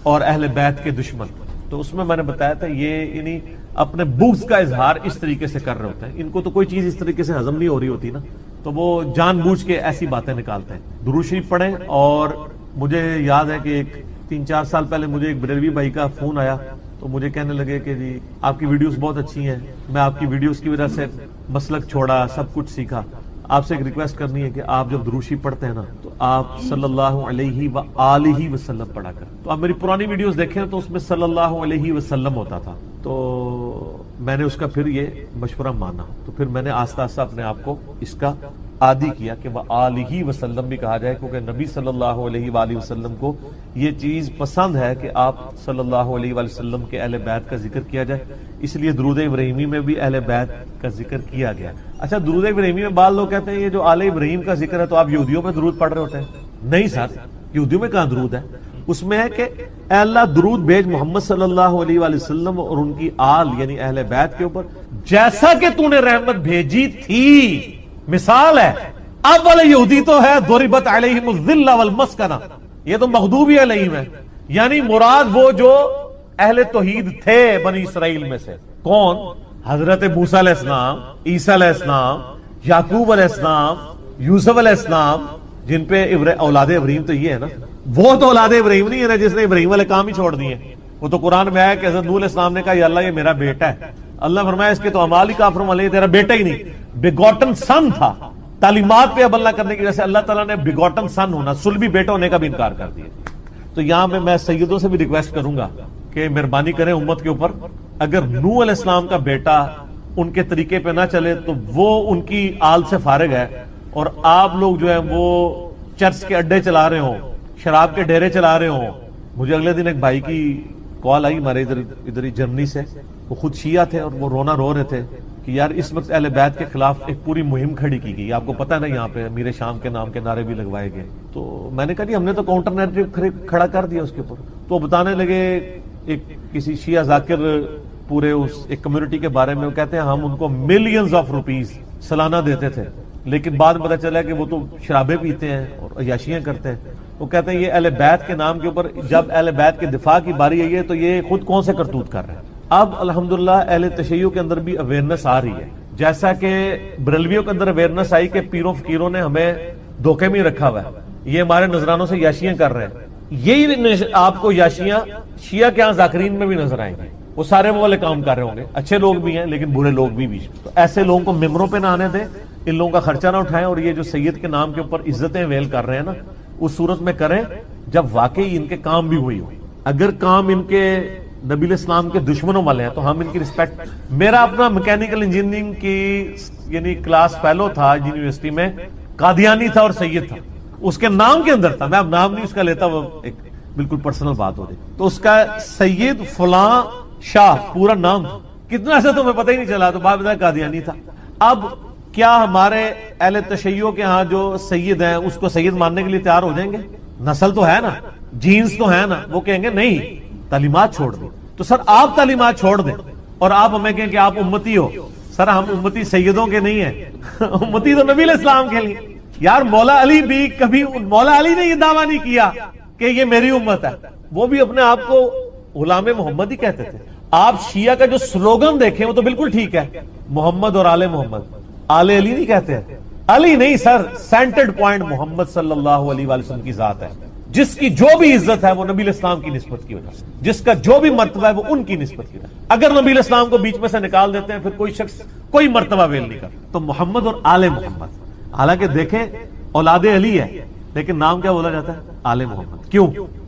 اور اہل بیت کے دشمن، تو اس میں نے بتایا تھا یہ یعنی اپنے بغض کا اظہار اس طریقے سے کر رہے ہوتے ہیں، ان کو تو کوئی چیز اس طریقے سے ہضم نہیں ہو رہی ہوتی نا، تو وہ جان بوجھ کے ایسی باتیں نکالتے ہیں۔ درود شریف پڑھیں، اور مجھے یاد ہے کہ ایک 3-4 سال پہلے مجھے ایک بریلوی بھائی کا فون آیا، تو مجھے کہنے لگے کہ جی آپ کی ویڈیوز بہت اچھی ہیں، میں آپ کی ویڈیوز کی وجہ سے مسلک چھوڑا، سب کچھ سیکھا، آپ سے ایک ریکویسٹ کرنی ہے کہ آپ جب درود شریف پڑھتے ہیں نا تو آپ صلی اللہ علیہ وآلہ وسلم پڑھا کریں۔ تو آپ میری پرانی ویڈیوز دیکھیں تو اس میں صلی اللہ علیہ وسلم ہوتا تھا، تو میں نے اس کا پھر یہ مشورہ مانا، تو پھر میں نے آہستہ آہستہ اپنے آپ کو اس کا عادی کیا کہ وآلہ وسلم بھی کہا جائے، کیونکہ نبی صلی اللہ علیہ وآلہ وسلم کو یہ چیز پسند ہے کہ آپ صلی اللہ علیہ وآلہ وسلم کے اہل بیت کا ذکر کیا جائے، اس لیے درود ابراہیمی میں بھی اہل بیت کا ذکر کیا گیا۔ اچھا، درود ابراہیمی میں بعض لوگ کہتے ہیں یہ جو آل ابراہیم کا ذکر ہے تو آپ یہودیوں میں درود پڑھ رہے ہوتے ہیں۔ نہیں سر، یہودیوں میں کہاں درود ہے؟ اس میں ہے کہ اے اللہ درود بھیج محمد صلی اللہ علیہ وآلہ وسلم اور ان کی آل یعنی اہل بیت کے اوپر جیسا کہ تو نے رحمت بھیجی تھی۔ مثال ہے، اب والے یہودی تو ہے ضربت علیہم الذلہ والمسکنہ، یہ تو مغضوب علیہم ہے، یعنی مراد وہ جو اہل توحید تھے بنی اسرائیل میں سے۔ کون؟ حضرت موسیٰ علیہ السلام، عیسیٰ علیہ السلام، یعقوب علیہ السلام، یوسف علیہ السلام، جن پہ اولاد ابراہیم تو یہ ہے نا، وہ تو اولاد ابراہیم نہیں ہے نا جس نے ابراہیم والے کام ہی چھوڑ دیے۔ وہ تو قرآن میں آیا کہ حضرت نوح علیہ السلام نے کہا یا اللہ یہ میرا بیٹا ہے، اللہ فرمایا اس کے تو اعمال ہی کافر والے، تیرا بیٹا ہی نہیں، بیگوٹن سن تھا۔ تعلیمات پہ عمل نہ کرنے کی وجہ سے اللہ تعالیٰ نے بیگوٹن سن ہونا، سلبی بیٹا ہونے کا بھی انکار کر دیا۔ تو یہاں میں سیدوں سے بھی ریکویسٹ کروں گا کہ مہربانی کریں امت کے اوپر، اگر نوح علیہ السلام کا بیٹا ان کے طریقے پہ نہ چلے تو وہ ان کی آل سے فارغ ہے، اور آپ لوگ جو ہے وہ چرچ کے اڈے چلا رہے ہوں، شراب کے ڈیرے چلا رہے ہوں۔ مجھے اگلے دن ایک بھائی کی کال آئی ہمارے ادھر ہی جرمنی سے، وہ خود شیعہ تھے اور وہ رونا رو رہے تھے کہ یار اس وقت اہل بیت کے خلاف ایک پوری مہم کھڑی کی گئی، آپ کو پتہ ہے نا یہاں پہ امیر شام کے نام کے نعرے بھی لگوائے گئے۔ تو میں نے کہا جی ہم نے تو کاؤنٹر نیریٹو کھڑا کر دیا اس کے اوپر۔ تو بتانے لگے ایک کسی شیعہ ذاکر پورے اس ایک کمیونٹی کے بارے میں، وہ کہتے ہیں ہم ان کو ملینز آف روپیز سالانہ دیتے تھے، لیکن بعد میں پتہ چلا کہ وہ تو شرابیں پیتے ہیں اور عیاشیاں کرتے ہیں۔ وہ کہتے ہیں یہ اہل بیت کے نام کے اوپر جب اہل بیت کے دفاع کی باری آئی ہے تو یہ خود کون سے کرتوت کر رہے ہیں۔ اب الحمدللہ اہل تشیع کے اندر بھی اویئرنس آ رہی ہے، جیسا کہ بریلویوں کے اندر اویئرنس آئی کہ پیروں فقیروں نے ہمیں دھوکے میں رکھا ہوا ہے، یہ ہمارے نذرانوں سے یاشیاں کر رہے ہیں۔ یہی آپ کو یاشیاں شیعہ کے ہاں ذاکرین میں بھی نظر آئیں گے، وہ سارے وہ والے کام کر رہے ہوں گے، اچھے لوگ بھی ہیں لیکن برے لوگ بھی بیچ میں۔ تو ایسے لوگوں کو ممبروں پہ نہ آنے دیں، ان لوگوں کا خرچہ نہ اٹھائیں، اور یہ جو سید کے نام کے اوپر عزتیں ویل کر رہے ہیں نا، اس صورت میں کریں جب واقعی ان کے کام بھی ہوئی ہو۔ اگر کام ان کے نبی علیہ السلام کے دشمنوں والے ہیں تو ہم ان کی رسپیکٹ۔ میرا اپنا میکینیکل انجینئرنگ کی یعنی کلاس فیلو تھا یونیورسٹی میں، قادیانی تھا اور سید تھا، اس کے نام کے اندر تھا، میں اب نام نہیں اس کا لیتا، وہ ایک بالکل پرسنل بات ہو رہی، تو اس کا سید فلاں شاہ پورا نام تھا، کتنا سے تو میں پتہ ہی نہیں چلا، تو بعد میں قادیانی تھا۔ اب کیا ہمارے اہل تشیع کے ہاں جو سید ہیں اس کو سید ماننے کے لیے تیار ہو جائیں گے؟ نسل تو ہے نا، جینز تو ہے نا، وہ کہیں گے نہیں تعلیمات چھوڑ دیں۔ تو تو سر آپ تعلیمات چھوڑ دیں اور آپ ہمیں کہیں کہ آپ امتی ہو. سر ہم امتی سیدوں کے نہیں ہیں امتی تو نبی علیہ السلام کے لیے. یار مولا علی بھی کبھی مولا علی نے یہ دعویٰ نہیں کیا کہ یہ میری امت ہے, وہ بھی اپنے آپ کو غلام محمد ہی کہتے تھے. آپ شیعہ کا جو سلوگن دیکھیں وہ تو بالکل ٹھیک ہے, محمد اور آل محمد, آل علی نہیں کہتے ہیں. علی نہیں سر, سینٹرڈ پوائنٹ محمد صلی اللہ علیہ وآلہ وسلم کی ذات ہے, جس کی جو بھی عزت ہے وہ نبی علیہ السلام کی نسبت کی وجہ سے, جس کا جو بھی مرتبہ ہے وہ ان کی نسبت کی وجہ سے. اگر نبی علیہ السلام کو بیچ میں سے نکال دیتے ہیں پھر کوئی شخص کوئی مرتبہ ویل نہیں کرتا. تو محمد اور آل محمد, حالانکہ دیکھیں اولاد علی ہے لیکن نام کیا بولا جاتا ہے, آل محمد. کیوں؟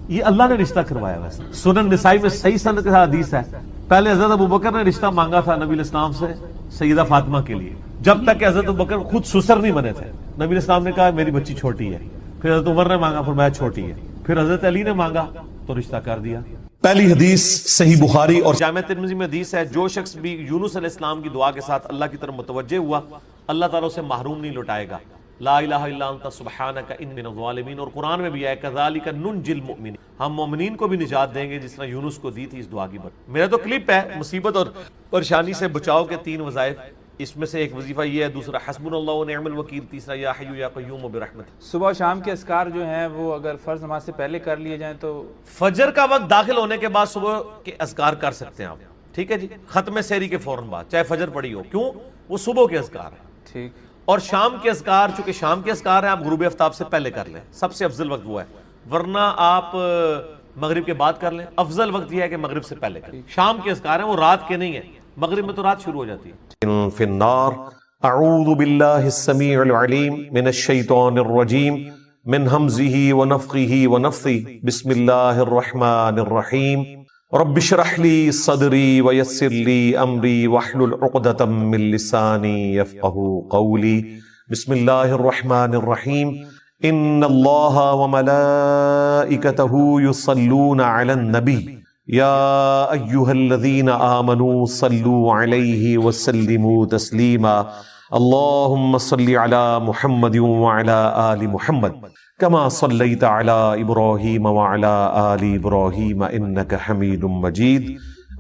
یہ اللہ نے رشتہ کروایا. ویسے سنن نسائی میں صحیح سند کے ساتھ حدیث ہے, پہلے حضرت ابوبکر نے رشتہ مانگا تھا نبی علیہ السلام سے سیدہ فاطمہ کے لیے, جب تک کہ حضرت ابوبکر خود سسر نہیں بنے تھے. نبی علیہ السلام نے کہا میری بچی چھوٹی ہے, پھر حضرت عمر نے مانگا, فرمایا چھوٹی ہے, پھر حضرت علی نے مانگا تو رشتہ کر دیا. پہلی حدیث صحیح بخاری اور جامع ترمذی میں حدیث ہے, جو شخص بھی یونس علیہ السلام کی دعا کے ساتھ اللہ کی طرف متوجہ ہوا اللہ تعالیٰ اسے محروم نہیں لوٹائے گا. لا الہ الا انت سبحانک انی من الظالمین. اور قرآن میں بھی ہے کذالک ننجی المؤمنین, ہم مومنین کو بھی نجات دیں گے جس طرح یونس کو دی تھی اس دعا کی برکت. میرا تو کلپ ہے مصیبت اور پریشانی سے بچاؤ کے 3 وظائف, اس میں سے ایک وظیفہ یہ ہے, دوسرا حسبنا اللہ و نعم الوکیل, تیسرا یا حی یا قیوم برحمتہ. صبح و شام کے اذکار جو ہیں وہ اگر فرض نماز سے پہلے کر لیے جائیں تو فجر کا وقت داخل ہونے کے بعد صبح کے اذکار کر سکتے ہیں آپ, ٹھیک ہے جی, ختم سحری کے فوراً بعد, چاہے فجر پڑی ہو, کیوں؟ وہ صبح کے اذکار ہیں. ٹھیک. اور شام کے اذکار, چونکہ شام کے اذکار ہیں, آپ غروب آفتاب سے پہلے کر لیں, سب سے افضل وقت وہ ہے, ورنہ آپ مغرب کے بعد کر لیں. افضل وقت یہ ہے کہ مغرب سے پہلے کریں. شام کے اذکار ہیں وہ رات کے نہیں ہیں, مغرب میں تو رات شروع ہو جاتی ہے. فی النار. اعوذ باللہ السمیع العلیم من الشیطان الرجیم من ہمزہ ونفخہ ونفثہ. بسم اللہ الرحمن الرحیم. رب اشرح لی صدری ویسر لی امری واحلل عقدۃ من لسانی یفقہوا قولی. بسم اللہ الرحمن الرحیم. ان اللہ وملائکتہ یصلون علی النبی یا ایہا الذین آمنوا صلوا علیہ وسلموا تسلیما. اللہم صل علی محمد وعلی آل محمد کما صلیت علی ابراہیم وعلی آل ابراہیم انک حمید مجید.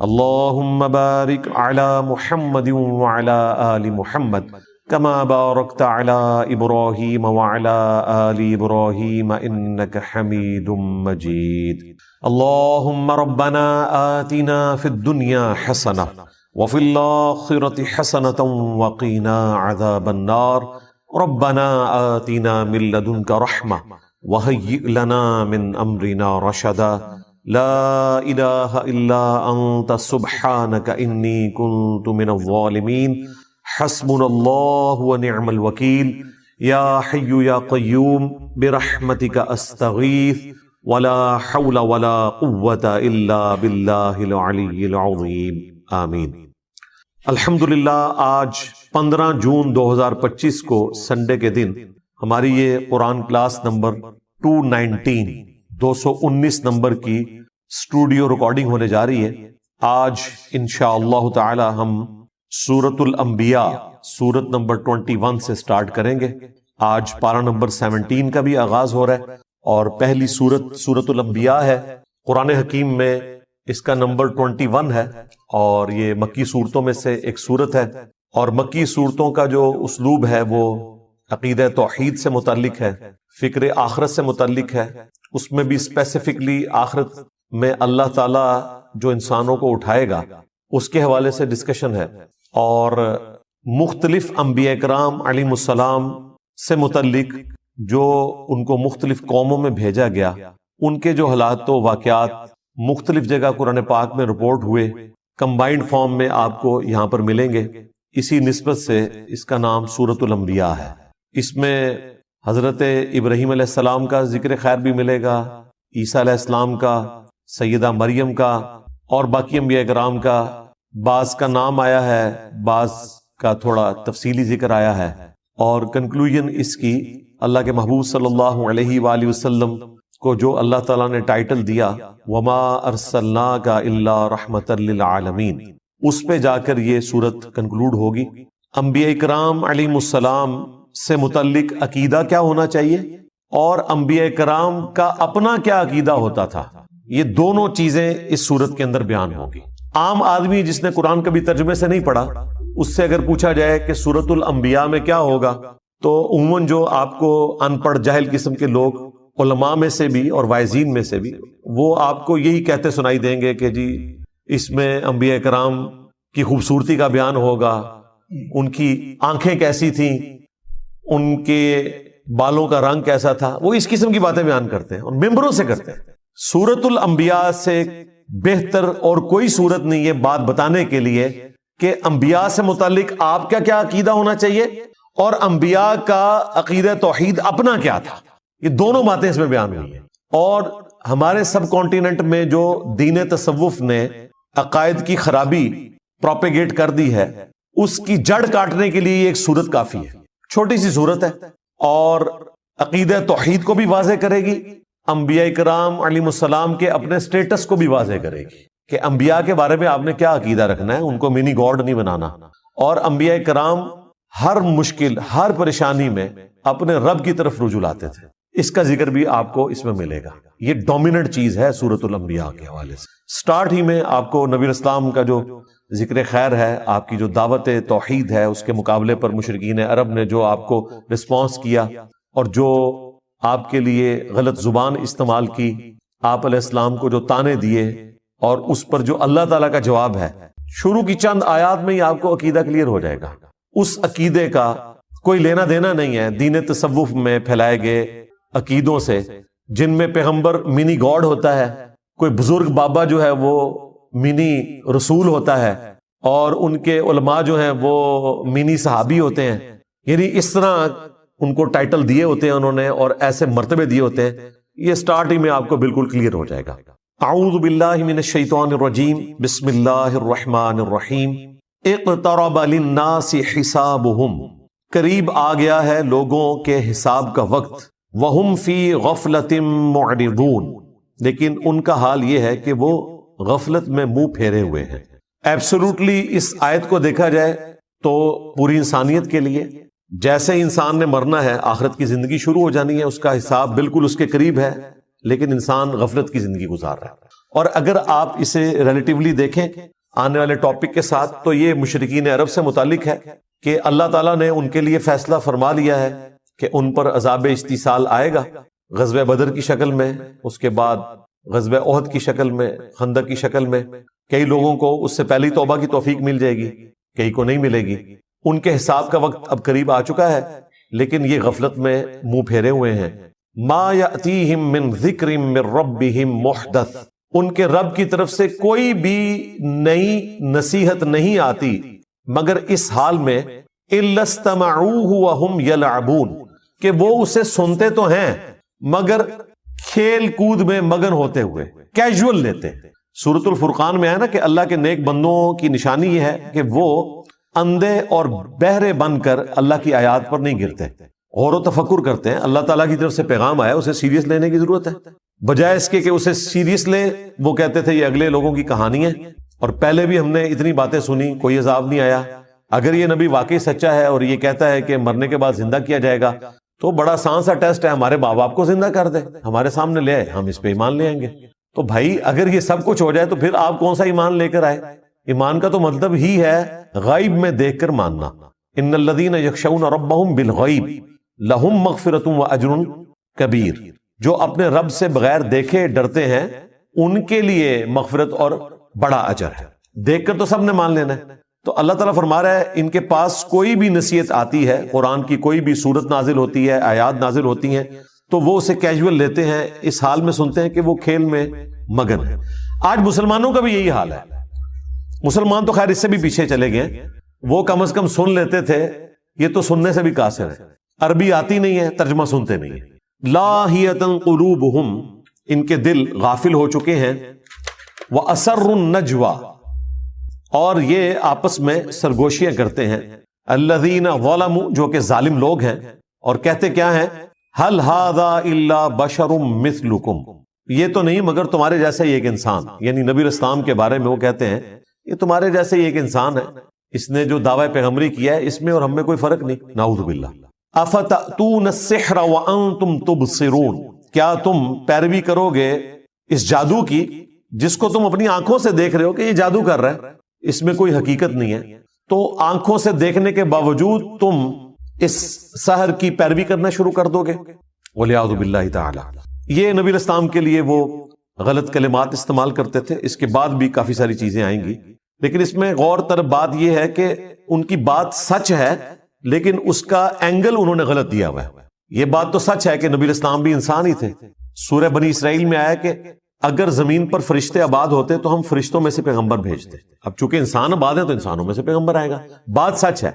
اللہم بارک علی محمد وعلی آل محمد کما بارکت علی ابراہیم وعلی آل ابراہیم انک حمید مجید. اللہم ربنا آتنا فی الدنیا حسنہ وفی الآخرۃ حسنۃ وقنا عذاب النار. ربنا آتنا من لدنک رحمہ وہیئ لنا من امرنا رشدا. لا الہ الا انت سبحانک انی کنت من الظالمین. حسبنا اللہ ونعم الوکیل. یا حی یا قیوم برحمتک استغیث ولا حول ولا قوة الا باللہ العلی العظیم. آمین. الحمدللہ آج 15 جون 2025 کو سنڈے کے دن ہماری یہ قرآن کلاس نمبر 219 نمبر کی اسٹوڈیو ریکارڈنگ ہونے جا رہی ہے. آج انشاءاللہ تعالی ہم سورۃ الانبیاء سورت نمبر 21 سے سٹارٹ کریں گے. آج پارہ نمبر 17 کا بھی آغاز ہو رہا ہے اور پہلی سورت الانبیاء ہے. قرآن حکیم میں اس کا نمبر 21 ہے اور یہ مکی صورتوں میں سے ایک صورت ہے. اور مکی صورتوں کا جو اسلوب ہے وہ عقیدہ توحید سے متعلق ہے, فکر آخرت سے متعلق ہے. اس میں بھی اسپیسیفکلی آخرت میں اللہ تعالیٰ جو انسانوں کو اٹھائے گا اس کے حوالے سے ڈسکشن ہے, اور مختلف انبیاء کرام علیہ السلام سے متعلق جو ان کو مختلف قوموں میں بھیجا گیا ان کے جو حالات و واقعات مختلف جگہ قرآن پاک میں رپورٹ ہوئے کمبائنڈ فارم میں آپ کو یہاں پر ملیں گے. اسی نسبت سے اس کا نام سورۃ الانبیاء ہے. اس میں حضرت ابراہیم علیہ السلام کا ذکر خیر بھی ملے گا, عیسیٰ علیہ السلام کا, سیدہ مریم کا اور باقی انبیاء کرام کا. بعض کا نام آیا ہے, بعض کا تھوڑا تفصیلی ذکر آیا ہے, اور کنکلوژن اس کی اللہ کے محبوب صلی اللہ علیہ وآلہ وسلم کو جو اللہ تعالیٰ نے ٹائٹل دیا وما ارسلناک الا رحمۃ للعالمین, اس پہ جا کر یہ سورت کنکلوڈ ہوگی. انبیاء کرام علیہ السلام سے متعلق عقیدہ کیا ہونا چاہیے اور انبیاء کرام کا اپنا کیا عقیدہ ہوتا تھا, یہ دونوں چیزیں اس صورت کے اندر بیان ہوگی. عام آدمی جس نے قرآن کبھی ترجمے سے نہیں پڑھا، اس سے اگر پوچھا جائے کہ سورۃ الانبیاء میں کیا ہوگا، تو عموماً جو آپ کو ان پڑھ جاہل قسم کے لوگ علماء میں سے بھی اور واعظین میں سے بھی، وہ آپ کو یہی کہتے سنائی دیں گے کہ جی اس میں انبیاء کرام کی خوبصورتی کا بیان ہوگا، ان کی آنکھیں کیسی تھیں، ان کے بالوں کا رنگ کیسا تھا. وہ اس قسم کی باتیں بیان کرتے ہیں اور ممبروں سے کرتے ہیں. سورۃ الانبیاء سے بہتر اور کوئی صورت نہیں ہے بات بتانے کے لیے کہ انبیاء سے متعلق آپ کا کیا عقیدہ ہونا چاہیے اور انبیاء کا عقیدہ توحید اپنا کیا تھا. یہ دونوں باتیں اس میں بیان ہوئی ہیں. اور ہمارے سب کانٹیننٹ میں جو دین تصوف نے عقائد کی خرابی پروپیگیٹ کر دی ہے، اس کی جڑ کاٹنے کے لیے ایک صورت کافی ہے. چھوٹی سی صورت ہے اور عقیدہ توحید کو بھی واضح کرے گی، انبیاء کرام علیہ السلام کے اپنے سٹیٹس کو بھی واضح کرے گی کہ انبیاء کے بارے میں آپ نے کیا عقیدہ رکھنا ہے، ان کو منی گاڈ نہیں بنانا. اور انبیاء کرام ہر مشکل، ہر پریشانی میں اپنے رب کی طرف رجوع لاتے تھے. اس کا ذکر بھی آپ کو اس میں ملے گا. یہ ڈومیننٹ چیز ہے سورۃ الانبیاء کے حوالے سے. سٹارٹ ہی میں آپ کو نبی اسلام کا جو ذکر خیر ہے، آپ کی جو دعوت توحید ہے، اس کے مقابلے پر مشرکین عرب نے جو آپ کو رسپانس کیا اور جو آپ کے لیے غلط زبان استعمال کی، آپ علیہ السلام کو جو تانے دیے اور اس پر جو اللہ تعالیٰ کا جواب ہے، شروع کی چند آیات میں ہی آپ کو عقیدہ کلیئر ہو جائے گا. اس عقیدے کا کوئی لینا دینا نہیں ہے دین تصوف میں پھیلائے گئے عقیدوں سے، جن میں پیغمبر منی گاڈ ہوتا ہے، کوئی بزرگ بابا جو ہے وہ منی رسول ہوتا ہے، اور ان کے علماء جو ہیں وہ منی صحابی ہوتے ہیں. یعنی اس طرح ان کو ٹائٹل دیے ہوتے ہیں انہوں نے اور ایسے مرتبے دیے ہوتے ہیں. یہ سٹارٹ ہی میں آپ کو بالکل کلیئر ہو جائے گا. اعوذ باللہ من الشیطان الرجیم، بسم اللہ الرحمن الرحیم. اقترب للناس حسابهم، قریب آ گیا ہے لوگوں کے حساب کا وقت. وہم فی غفلۃ معرضون، لیکن ان کا حال یہ ہے کہ وہ غفلت میں منہ پھیرے ہوئے ہیں. ایبسولوٹلی اس آیت کو دیکھا جائے تو پوری انسانیت کے لیے جیسے انسان نے مرنا ہے، آخرت کی زندگی شروع ہو جانی ہے، اس کا حساب بالکل اس کے قریب ہے، لیکن انسان غفلت کی زندگی گزار رہا ہے. اور اگر آپ اسے ریلیٹیولی دیکھیں آنے والے ٹاپک کے ساتھ، تو یہ مشرکین عرب سے متعلق ہے کہ اللہ تعالیٰ نے ان کے لیے فیصلہ فرما لیا ہے کہ ان پر عذاب استیصال آئے گا، غزوہ بدر کی شکل میں، اس کے بعد غزوہ احد کی شکل میں، خندق کی شکل میں. کئی لوگوں کو اس سے پہلی توبہ کی توفیق مل جائے گی، کئی کو نہیں ملے گی. ان کے حساب کا وقت اب قریب آ چکا ہے، لیکن یہ غفلت میں منہ پھیرے ہوئے ہیں. ما یأتیہم من ذکر من ربہم محدث، ان کے رب کی طرف سے کوئی بھی نئی نصیحت نہیں آتی مگر اس حال میں الا استمعوہ وہم یلعبون، کہ وہ اسے سنتے تو ہیں مگر کھیل کود میں مگن ہوتے ہوئے، کیجول لیتے. سورۃ الفرقان میں ہے نا کہ اللہ کے نیک بندوں کی نشانی یہ ہے کہ وہ اندھے اور بہرے بن کر اللہ کی آیات پر نہیں گرتے، غور و تفکر کرتے ہیں. اللہ تعالیٰ کی طرف سے پیغام آیا، اسے سیریس لینے کی ضرورت ہے. بجائے اس کے کہ اسے سیریس لیں، وہ کہتے تھے یہ اگلے لوگوں کی کہانی ہے، اور پہلے بھی ہم نے اتنی باتیں سنی، کوئی عذاب نہیں آیا. اگر یہ نبی واقعی سچا ہے اور یہ کہتا ہے کہ مرنے کے بعد زندہ کیا جائے گا، تو بڑا آسان سا ٹیسٹ ہے، ہمارے ماں باپ کو زندہ کر دے، ہمارے سامنے لے آئے، ہم اس پہ ایمان لے آئیں گے. تو بھائی اگر یہ سب کچھ ہو جائے تو پھر آپ کون سا ایمان لے کر آئے؟ ایمان کا تو مطلب ہی ہے غیب میں دیکھ کر ماننا. ان الذین یخشون ربہم بالغیب لہم مغفرۃ واجر کبیر، جو اپنے رب سے بغیر دیکھے ڈرتے ہیں ان کے لیے مغفرت اور بڑا اجر ہے. دیکھ کر تو سب نے مان لینا ہے. تو اللہ تعالیٰ فرما رہا ہے ان کے پاس کوئی بھی نصیحت آتی ہے، قرآن کی کوئی بھی صورت نازل ہوتی ہے، آیات نازل ہوتی ہیں، تو وہ اسے کیجول لیتے ہیں، اس حال میں سنتے ہیں کہ وہ کھیل میں مگن ہے. آج مسلمانوں کا بھی یہی حال ہے. مسلمان تو خیر اس سے بھی پیچھے چلے گئے، وہ کم از کم سن لیتے تھے، یہ تو سننے سے بھی قاصر ہے. عربی آتی نہیں ہے، ترجمہ سنتے نہیں ہیں. لاہیۃ قلوبہم، ان کے دل غافل ہو چکے ہیں. وَأَسَرُّ النَّجْوَى، اور یہ آپس میں سرگوشیاں کرتے ہیں. الذین ظلموا، جو کہ ظالم لوگ ہیں، اور کہتے کیا ہیں؟ هل هذا الا بشر مثلکم، یہ تو نہیں مگر تمہارے جیسا ہی ایک انسان. یعنی نبی اسلام کے بارے میں وہ کہتے ہیں یہ تمہارے جیسے ہی ایک انسان ہے، اس نے جو دعوی پیغمبری کیا ہے اس میں اور ہم میں کوئی فرق نہیں. نعوذ باللہ. افتأتون السحر وانتم تبصرون، کیا تم پیروی کرو گے اس جادو کی جس کو تم اپنی آنکھوں سے دیکھ رہے ہو کہ یہ جادو کر رہا ہے، اس میں کوئی حقیقت نہیں ہے، تو آنکھوں سے دیکھنے کے باوجود تم اس سحر کی پیروی کرنا شروع کر دو گے، وَلِعَوْذُ بِاللَّهِ تَعَالَى۔ یہ نبی الاسلام کے لیے وہ غلط کلمات استعمال کرتے تھے، اس کے بعد بھی کافی ساری چیزیں آئیں گی، لیکن اس میں غور طرف بات یہ ہے کہ ان کی بات سچ ہے لیکن اس کا اینگل انہوں نے غلط دیا ہوا ہے۔ یہ بات تو سچ ہے کہ نبی الاسلام بھی انسان ہی تھے۔ سورہ بنی اسرائیل میں آیا کہ اگر زمین پر فرشتے آباد ہوتے تو ہم فرشتوں میں سے پیغمبر بھیجتے، اب چونکہ انسان آباد ہیں تو انسانوں میں سے پیغمبر آئے گا، بات سچ ہے،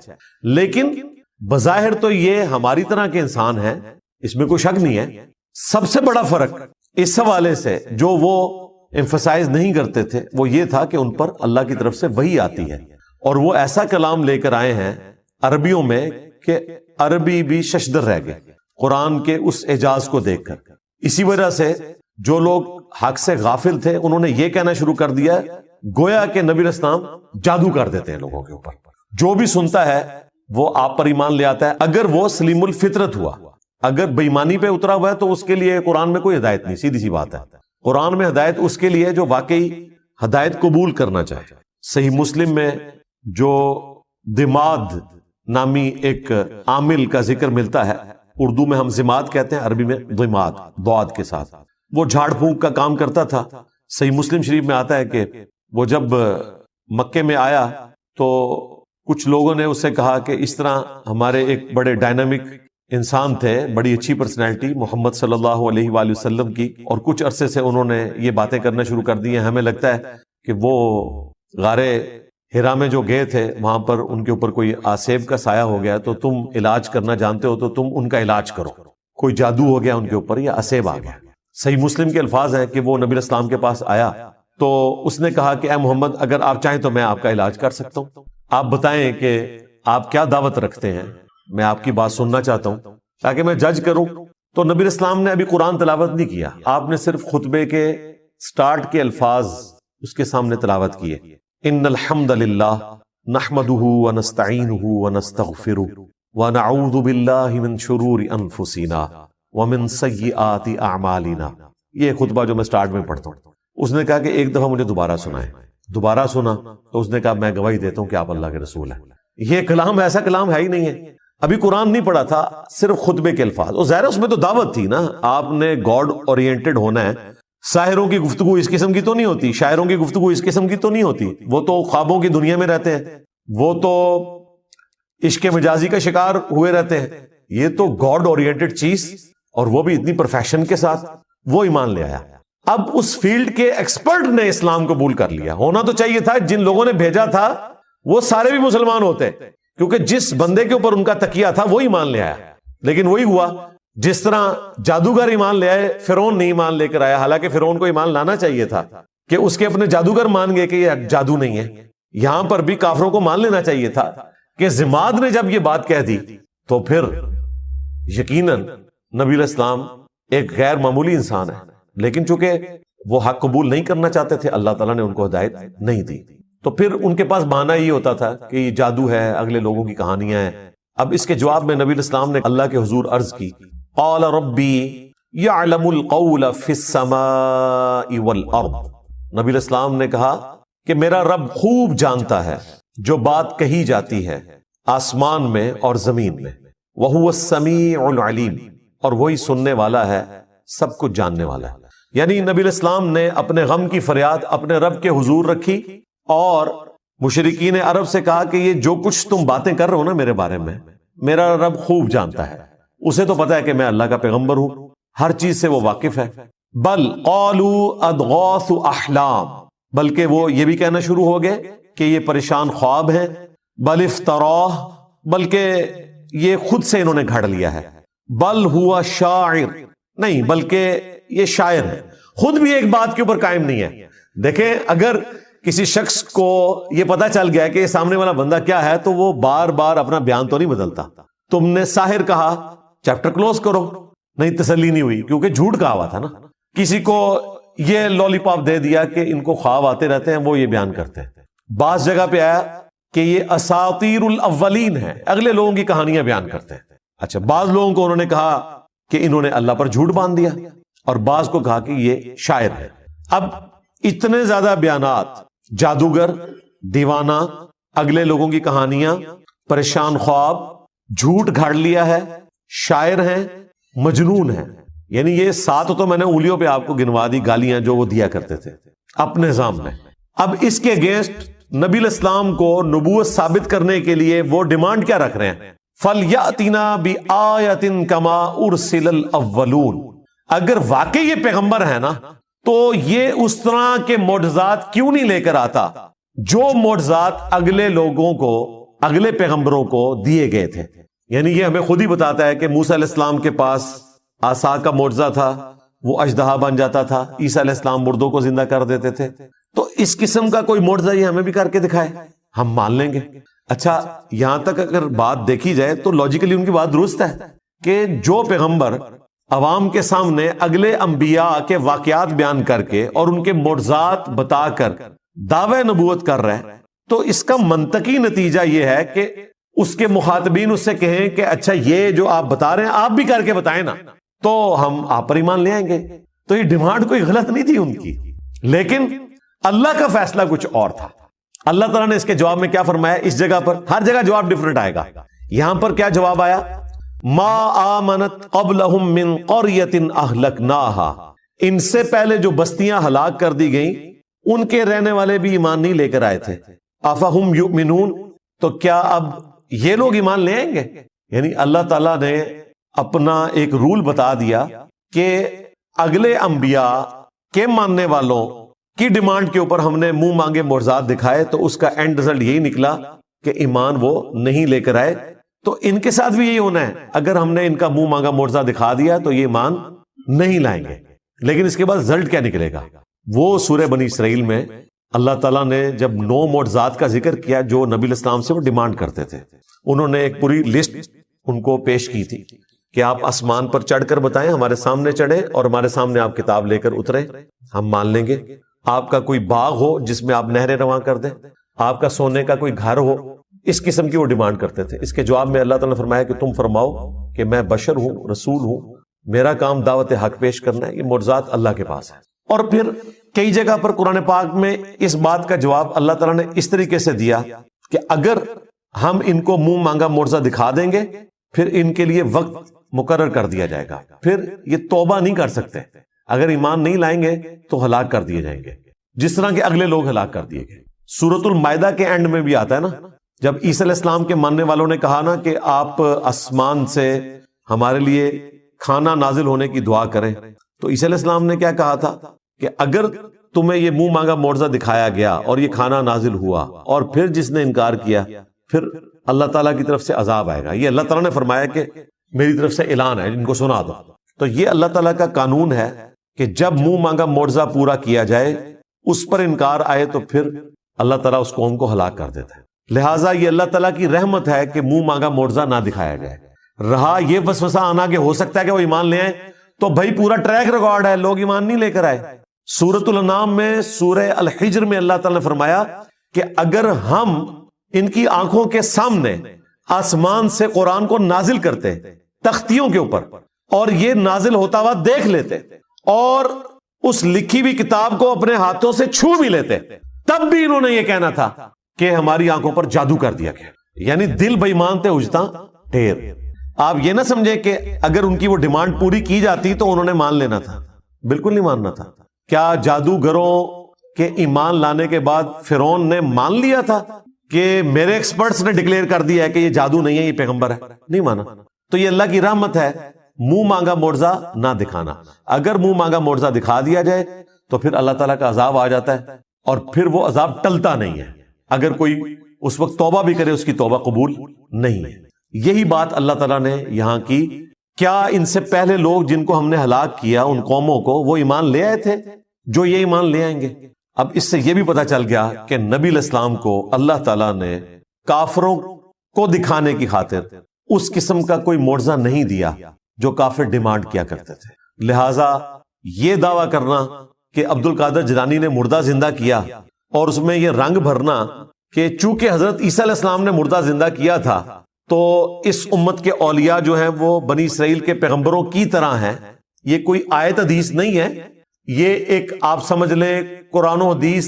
لیکن بظاہر تو یہ ہماری طرح کے انسان ہیں، اس میں کوئی شک نہیں ہے۔ سب سے بڑا فرق اس حوالے سے جو وہ ایمفسائز نہیں کرتے تھے وہ یہ تھا کہ ان پر اللہ کی طرف سے وحی آتی ہے، اور وہ ایسا کلام لے کر آئے ہیں عربیوں میں کہ عربی بھی ششدر رہ گئے قرآن کے اس اعجاز کو دیکھ کر۔ اسی وجہ سے جو لوگ حق سے غافل تھے انہوں نے یہ کہنا شروع کر دیا گویا کہ نبی الاسلام جادو کر دیتے ہیں لوگوں کے اوپر۔ جو بھی سنتا ہے وہ آپ پر ایمان لے آتا ہے اگر وہ سلیم الفطرت ہوا، اگر بے ایمانی پہ اترا ہوا ہے تو اس کے لیے قرآن میں کوئی ہدایت نہیں، سیدھی سی بات ہے۔ قرآن میں ہدایت اس کے لیے جو واقعی ہدایت قبول کرنا چاہے۔ صحیح مسلم میں جو دماد نامی ایک عامل کا ذکر ملتا ہے، اردو میں ہم زماد کہتے ہیں، عربی میں دماد ضاد کے ساتھ، وہ جھاڑ پھونک کا کام کرتا تھا۔ صحیح مسلم شریف میں آتا ہے کہ وہ جب مکے میں آیا تو کچھ لوگوں نے اس سے کہا کہ اس طرح ہمارے ایک بڑے ڈائنامک انسان تھے، بڑی اچھی پرسنالٹی محمد صلی اللہ علیہ وآلہ وسلم کی، اور کچھ عرصے سے انہوں نے یہ باتیں کرنا شروع کر دی ہیں، ہمیں لگتا ہے کہ وہ غار ہرا میں جو گئے تھے وہاں پر ان کے اوپر کوئی آسیب کا سایہ ہو گیا، تو تم علاج کرنا جانتے ہو تو تم ان کا علاج کرو، کوئی جادو ہو گیا ان کے اوپر یا آسیب آ گیا۔ صحیح مسلم کے الفاظ ہیں کہ وہ نبی الاسلام کے پاس آیا تو اس نے کہا کہ اے محمد اگر آپ چاہیں تو میں آپ کا علاج کر سکتا ہوں، آپ بتائیں کہ آپ کیا دعوت رکھتے ہیں، میں آپ کی بات سننا چاہتا ہوں تاکہ میں جج کروں۔ تو نبی الاسلام نے ابھی قرآن تلاوت نہیں کیا، آپ نے صرف خطبے کے سٹارٹ کے الفاظ اس کے سامنے تلاوت کیے، ان الحمد للہ نحمده ونستعینه ونستغفره ونعوذ باللہ من شرور انفسنا ومن سیئات اعمالنا۔ یہ خطبہ جو میں سٹارٹ میں پڑھتا ہوں، اس نے کہا کہ ایک دفعہ مجھے دوبارہ سنائیں، دوبارہ سنا تو اس نے کہا میں گواہی دیتا ہوں کہ آپ اللہ کے رسول ہیں۔ یہ کلام ایسا کلام ہے ہی نہیں ہے، ابھی قرآن نہیں پڑھا تھا، صرف خطبے کے الفاظ، اور ظاہر اس میں تو دعوت تھی نا، آپ نے گاڈ اورینٹڈ ہونا ہے۔ ساحروں کی گفتگو اس قسم کی تو نہیں ہوتی، شاعروں کی گفتگو اس قسم کی تو نہیں ہوتی، وہ تو خوابوں کی دنیا میں رہتے ہیں، وہ تو عشق مجازی کا شکار ہوئے رہتے ہیں، یہ تو گاڈ اورینٹڈ چیز، اور وہ بھی اتنی پرفیکشن کے ساتھ، وہ ایمان لے آیا۔ اب اس فیلڈ کے ایکسپرٹ نے اسلام قبول کر لیا، ہونا تو چاہیے تھا جن لوگوں نے بھیجا تھا وہ سارے بھی مسلمان ہوتے، کیونکہ جس بندے کے اوپر ان کا تکیہ تھا وہ ایمان لے آیا، لیکن وہی ہوا جس طرح جادوگر ایمان لے آئے، فرعون نہیں ایمان لے کر آیا، حالانکہ فرعون کو ایمان لانا چاہیے تھا کہ اس کے اپنے جادوگر مان گئے کہ یہ جادو نہیں ہے۔ یہاں پر بھی کافروں کو مان لینا چاہیے تھا کہ زماد نے جب یہ بات کہہ دی تو پھر یقیناً نبی علیہ السلام ایک غیر معمولی انسان ہے، لیکن چونکہ وہ حق قبول نہیں کرنا چاہتے تھے، اللہ تعالیٰ نے ان کو ہدایت نہیں دی، تو پھر ان کے پاس بہانہ یہ ہوتا تھا کہ یہ جادو ہے، اگلے لوگوں کی کہانیاں ہیں۔ اب اس کے جواب میں نبی علیہ السلام نے اللہ کے حضور عرض کی، قال ربی یعلم القول فی السماء والارض۔ نبی علیہ السلام نے کہا کہ میرا رب خوب جانتا ہے جو بات کہی جاتی ہے آسمان میں اور زمین میں، وہو السمیع العلیم، اور وہی سننے والا ہے، سب کچھ جاننے والا ہے۔ یعنی نبی علیہ السلام نے اپنے غم کی فریاد اپنے رب کے حضور رکھی، اور مشرکین عرب سے کہا کہ یہ جو کچھ تم باتیں کر رہے ہو نا میرے بارے میں، میرا رب خوب جانتا ہے، اسے تو پتا ہے کہ میں اللہ کا پیغمبر ہوں، ہر چیز سے وہ واقف ہے۔ بل قالوا اضغاث احلام، بلکہ وہ یہ بھی کہنا شروع ہو گئے کہ یہ پریشان خواب ہیں، بل افتراہ، بلکہ یہ خود سے انہوں نے گھڑ لیا ہے، بل ہوا شاعر، نہیں بلکہ یہ شاعر ہے، خود بھی ایک بات کے اوپر قائم نہیں ہے۔ دیکھیں اگر کسی شخص کو یہ پتا چل گیا کہ یہ سامنے والا بندہ کیا ہے تو وہ بار بار اپنا بیان تو نہیں بدلتا۔ تم نے ساحر کہا، چیپٹر کلوز کرو، نہیں تسلی نہیں ہوئی کیونکہ جھوٹ کہا ہوا تھا نا۔ کسی کو یہ لولی پاپ دے دیا کہ ان کو خواب آتے رہتے ہیں، وہ یہ بیان کرتے ہیں۔ بعض جگہ پہ آیا کہ یہ اساطیر الاولین ہے، اگلے لوگوں کی کہانیاں بیان کرتے ہیں۔ اچھا، بعض لوگوں کو انہوں نے کہا کہ انہوں نے اللہ پر جھوٹ باندھ دیا، اور بعض کو کہا کہ یہ شاعر ہے۔ اب اتنے زیادہ بیانات، جادوگر، دیوانہ، اگلے لوگوں کی کہانیاں، پریشان خواب، جھوٹ گھاڑ لیا ہے، شاعر ہیں، مجنون ہیں، یعنی یہ 7 تو میں نے انگلیوں پہ آپ کو گنوا دی گالیاں جو وہ دیا کرتے تھے اپنے نظام میں۔ اب اس کے اگینسٹ نبی الاسلام کو نبوت ثابت کرنے کے لیے وہ ڈیمانڈ کیا رکھ رہے ہیں؟ فَلْيَأْتِنَا بِآیَةٍ كَمَا أُرْسِلَ الْأَوَّلُونَ، اگر واقعی یہ پیغمبر ہے نا تو یہ اس طرح کے معجزات کیوں نہیں لے کر آتا جو معجزات اگلے لوگوں کو، اگلے پیغمبروں کو دیے گئے تھے۔ یعنی یہ ہمیں خود ہی بتاتا ہے کہ موسیٰ علیہ السلام کے پاس عصا کا معجزہ تھا، وہ اژدہا بن جاتا تھا، عیسیٰ علیہ السلام مردوں کو زندہ کر دیتے تھے، تو اس قسم کا کوئی معجزہ یہ ہمیں بھی کر کے دکھائے، ہم مان لیں گے۔ اچھا، یہاں تک اگر بات دیکھی جائے تو لاجیکلی ان کی بات درست ہے کہ جو پیغمبر عوام کے سامنے اگلے انبیاء کے واقعات بیان کر کے اور ان کے معجزات بتا کر دعوی نبوت کر رہے ہیں، تو اس کا منطقی نتیجہ یہ ہے کہ اس کے مخاطبین اس سے کہیں کہ اچھا یہ جو آپ بتا رہے ہیں آپ بھی کر کے بتائیں نا، تو ہم آپ پر ایمان لے آئیں گے۔ تو یہ ڈیمانڈ کوئی غلط نہیں تھی ان کی، لیکن اللہ کا فیصلہ کچھ اور تھا۔ اللہ تعالیٰ نے اس کے جواب میں کیا فرمایا؟ اس جگہ پر ہر جگہ جواب ڈیفرنٹ آئے گا، یہاں پر کیا جواب آیا؟ ما آمنت قبلہم من قریۃ اہلکناہا، ان سے پہلے جو بستیاں ہلاک کر دی گئیں ان کے رہنے والے بھی ایمان نہیں لے کر آئے تھے۔ افہم یؤمنون، تو کیا اب یہ لوگ ایمان لے آئیں گے؟ یعنی اللہ تعالیٰ نے اپنا ایک رول بتا دیا کہ اگلے انبیاء کے ماننے والوں کی ڈیمانڈ کے اوپر ہم نے منہ مانگے معجزات دکھائے، تو اس کا اینڈ رزلٹ یہی نکلا کہ ایمان وہ نہیں لے کر آئے۔ تو ان کے ساتھ بھی یہی ہونا ہے، اگر ہم نے ان کا منہ مانگا معجزہ دکھا دیا تو یہ ایمان نہیں لائیں گے۔ لیکن اس کے بعد رزلٹ کیا نکلے گا؟ وہ سورہ بنی اسرائیل میں اللہ تعالیٰ نے جب 9 معجزات کا ذکر کیا جو نبی الاسلام سے وہ ڈیمانڈ کرتے تھے، انہوں نے ایک پوری لسٹ ان کو پیش کی تھی کہ آپ آسمان پر چڑھ کر بتائیں، ہمارے سامنے چڑھیں اور ہمارے سامنے آپ کتاب لے کر اتریں، ہم مان لیں گے۔ آپ کا کوئی باغ ہو جس میں آپ نہریں رواں کر دیں، آپ کا سونے کا کوئی گھر ہو، اس قسم کی وہ ڈیمانڈ کرتے تھے۔ اس کے جواب میں اللہ تعالیٰ نے فرمایا کہ تم فرماؤ کہ میں بشر ہوں، رسول ہوں، میرا کام دعوت حق پیش کرنا ہے، یہ معجزات اللہ کے پاس ہے۔ اور پھر کئی جگہ پر قرآن پاک میں اس بات کا جواب اللہ تعالیٰ نے اس طریقے سے دیا کہ اگر ہم ان کو منہ مانگا معجزہ دکھا دیں گے پھر ان کے لیے وقت مقرر کر دیا جائے گا، پھر یہ توبہ نہیں کر سکتے، اگر ایمان نہیں لائیں گے تو ہلاک کر دیے جائیں گے، جس طرح کے اگلے لوگ ہلاک کر دیے گئے۔ سورۃ المائدہ کے اینڈ میں بھی آتا ہے نا، جب عیسیٰ علیہ السلام کے ماننے والوں نے کہا نا کہ آپ آسمان سے ہمارے لیے کھانا نازل ہونے کی دعا کریں، تو عیسیٰ علیہ السلام نے کیا کہا تھا کہ اگر تمہیں یہ منہ مانگا معجزہ دکھایا گیا اور یہ کھانا نازل ہوا اور پھر جس نے انکار کیا پھر اللہ تعالیٰ کی طرف سے عذاب آئے گا۔ یہ اللہ تعالیٰ نے فرمایا کہ میری طرف سے اعلان ہے، ان کو سنا دو۔ تو یہ اللہ تعالیٰ کا قانون ہے کہ جب منہ مانگا معجزہ پورا کیا جائے، اس پر انکار آئے تو پھر اللہ تعالیٰ اس قوم کو ہلاک کر دیتا ہے۔ لہٰذا یہ اللہ تعالیٰ کی رحمت ہے کہ منہ مانگا معجزہ نہ دکھایا جائے۔ رہا یہ وسوسہ آنا کہ ہو سکتا ہے کہ وہ ایمان لے آئیں، تو بھائی پورا ٹریک ریکارڈ ہے، لوگ ایمان نہیں لے کر آئے۔ سورۃ الانعام میں، سورہ الحجر میں اللہ تعالیٰ نے فرمایا کہ اگر ہم ان کی آنکھوں کے سامنے آسمان سے قرآن کو نازل کرتے تختیوں کے اوپر اور یہ نازل ہوتا ہوا دیکھ لیتے اور اس لکھی ہوئی کتاب کو اپنے ہاتھوں سے چھو بھی لیتے، تب بھی انہوں نے یہ کہنا تھا کہ ہماری آنکھوں پر جادو کر دیا گیا، یعنی دل بے ایمان تھے اجتا ڈھیر۔ آپ یہ نہ سمجھے کہ اگر ان کی وہ ڈیمانڈ پوری کی جاتی تو انہوں نے مان لینا تھا، بالکل نہیں ماننا تھا۔ کیا جادوگروں کے ایمان لانے کے بعد فرعون نے مان لیا تھا کہ میرے ایکسپرٹس نے ڈکلیئر کر دیا ہے کہ یہ جادو نہیں ہے، یہ پیغمبر ہے؟ نہیں مانا۔ تو یہ اللہ کی رحمت ہے، منہ مانگا معجزہ نہ دکھانا۔ اگر منہ مانگا معجزہ دکھا دیا جائے تو پھر اللہ تعالیٰ کا عذاب آ جاتا ہے اور پھر وہ عذاب ٹلتا نہیں ہے۔ اگر کوئی اس وقت توبہ بھی کرے اس کی توبہ قبول نہیں ہے۔ یہی بات اللہ تعالیٰ نے یہاں کی۔ کیا ان سے پہلے لوگ جن کو ہم نے ہلاک کیا، ان قوموں کو، وہ ایمان لے آئے تھے جو یہ ایمان لے آئیں گے؟ اب اس سے یہ بھی پتا چل گیا کہ نبی علیہ السلام کو اللہ تعالیٰ نے کافروں کو دکھانے کی خاطر اس قسم کا کوئی معجزہ نہیں دیا جو کافر ڈیمانڈ کیا کرتے تھے۔ لہٰذا یہ دعویٰ کرنا کہ عبد القادر جیلانی نے مردہ زندہ کیا اور اس میں یہ رنگ بھرنا کہ چونکہ حضرت عیسیٰ علیہ السلام نے مردہ زندہ کیا تھا تو اس امت کے اولیاء جو ہیں وہ بنی اسرائیل کے پیغمبروں کی طرح ہیں، یہ کوئی آیت حدیث نہیں ہے، یہ ایک آپ سمجھ لیں قرآن و حدیث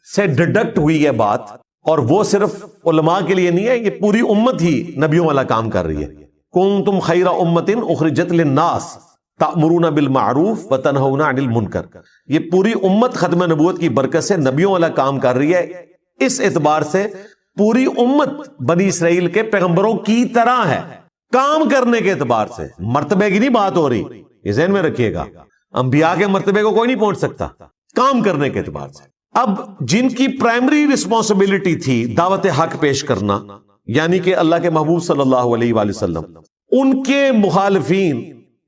سے ڈڈکٹ ہوئی ہے بات، اور وہ صرف علماء کے لیے نہیں ہے، یہ پوری امت ہی نبیوں والا کام کر رہی ہے. کنتم خیر امت اخرجت للناس تأمرون بالمعروف وتنہون عن المنکر. یہ پوری امت ختم نبوت کی برکت سے نبیوں والا کام کر رہی ہے. اس اعتبار سے پوری امت بنی اسرائیل کے پیغمبروں کی طرح ہے. کام کرنے کے اعتبار سے، مرتبے کی نہیں بات ہو رہی، یہ ذہن میں رکھیے گا. انبیاء کے مرتبے کو کوئی نہیں پہنچ سکتا کام کرنے کے اعتبار سے. اب جن کی پرائمری رسپانسبلٹی تھی دعوت حق پیش کرنا، یعنی کہ اللہ کے محبوب صلی اللہ علیہ وآلہ وسلم، ان کے مخالفین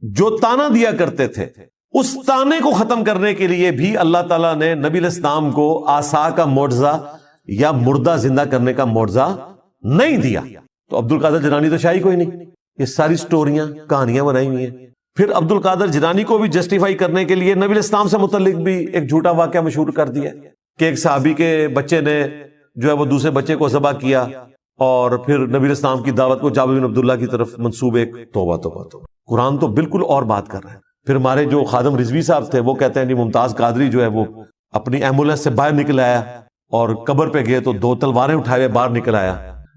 جو تانا دیا کرتے تھے، اس تانے کو ختم کرنے کے لیے بھی اللہ تعالیٰ نے نبی علیہ السلام کو عصا کا معجزہ یا مردہ زندہ کرنے کا معجزہ نہیں دیا. تو عبد القادر جیلانی تو شاہی کوئی نہیں. یہ ساری سٹوریاں، کہانیاں بنائی ہوئی ہیں. پھر عبد القادر جیلانی کو بھی جسٹیفائی کرنے کے لیے نبی علیہ السلام سے متعلق بھی ایک جھوٹا واقعہ مشہور کر دیا کہ ایک صحابی کے بچے نے جو ہے وہ دوسرے بچے کو ذبح کیا، اور پھر نبی علیہ السلام کی دعوت کو جابر بن عبداللہ کی طرف منسوب. ایک توبہ توبہ توبہ. قرآن تو بالکل اور بات کر رہا ہے. پھر ہمارے جو خادم رضوی صاحب تھے وہ کہتے ہیں جی ممتاز قادری جو ہے وہ اپنی ایمبولینس سے باہر نکل آیا اور قبر پہ گئے تو 2 تلواریں اٹھائے ہوئے باہر نکل آیا،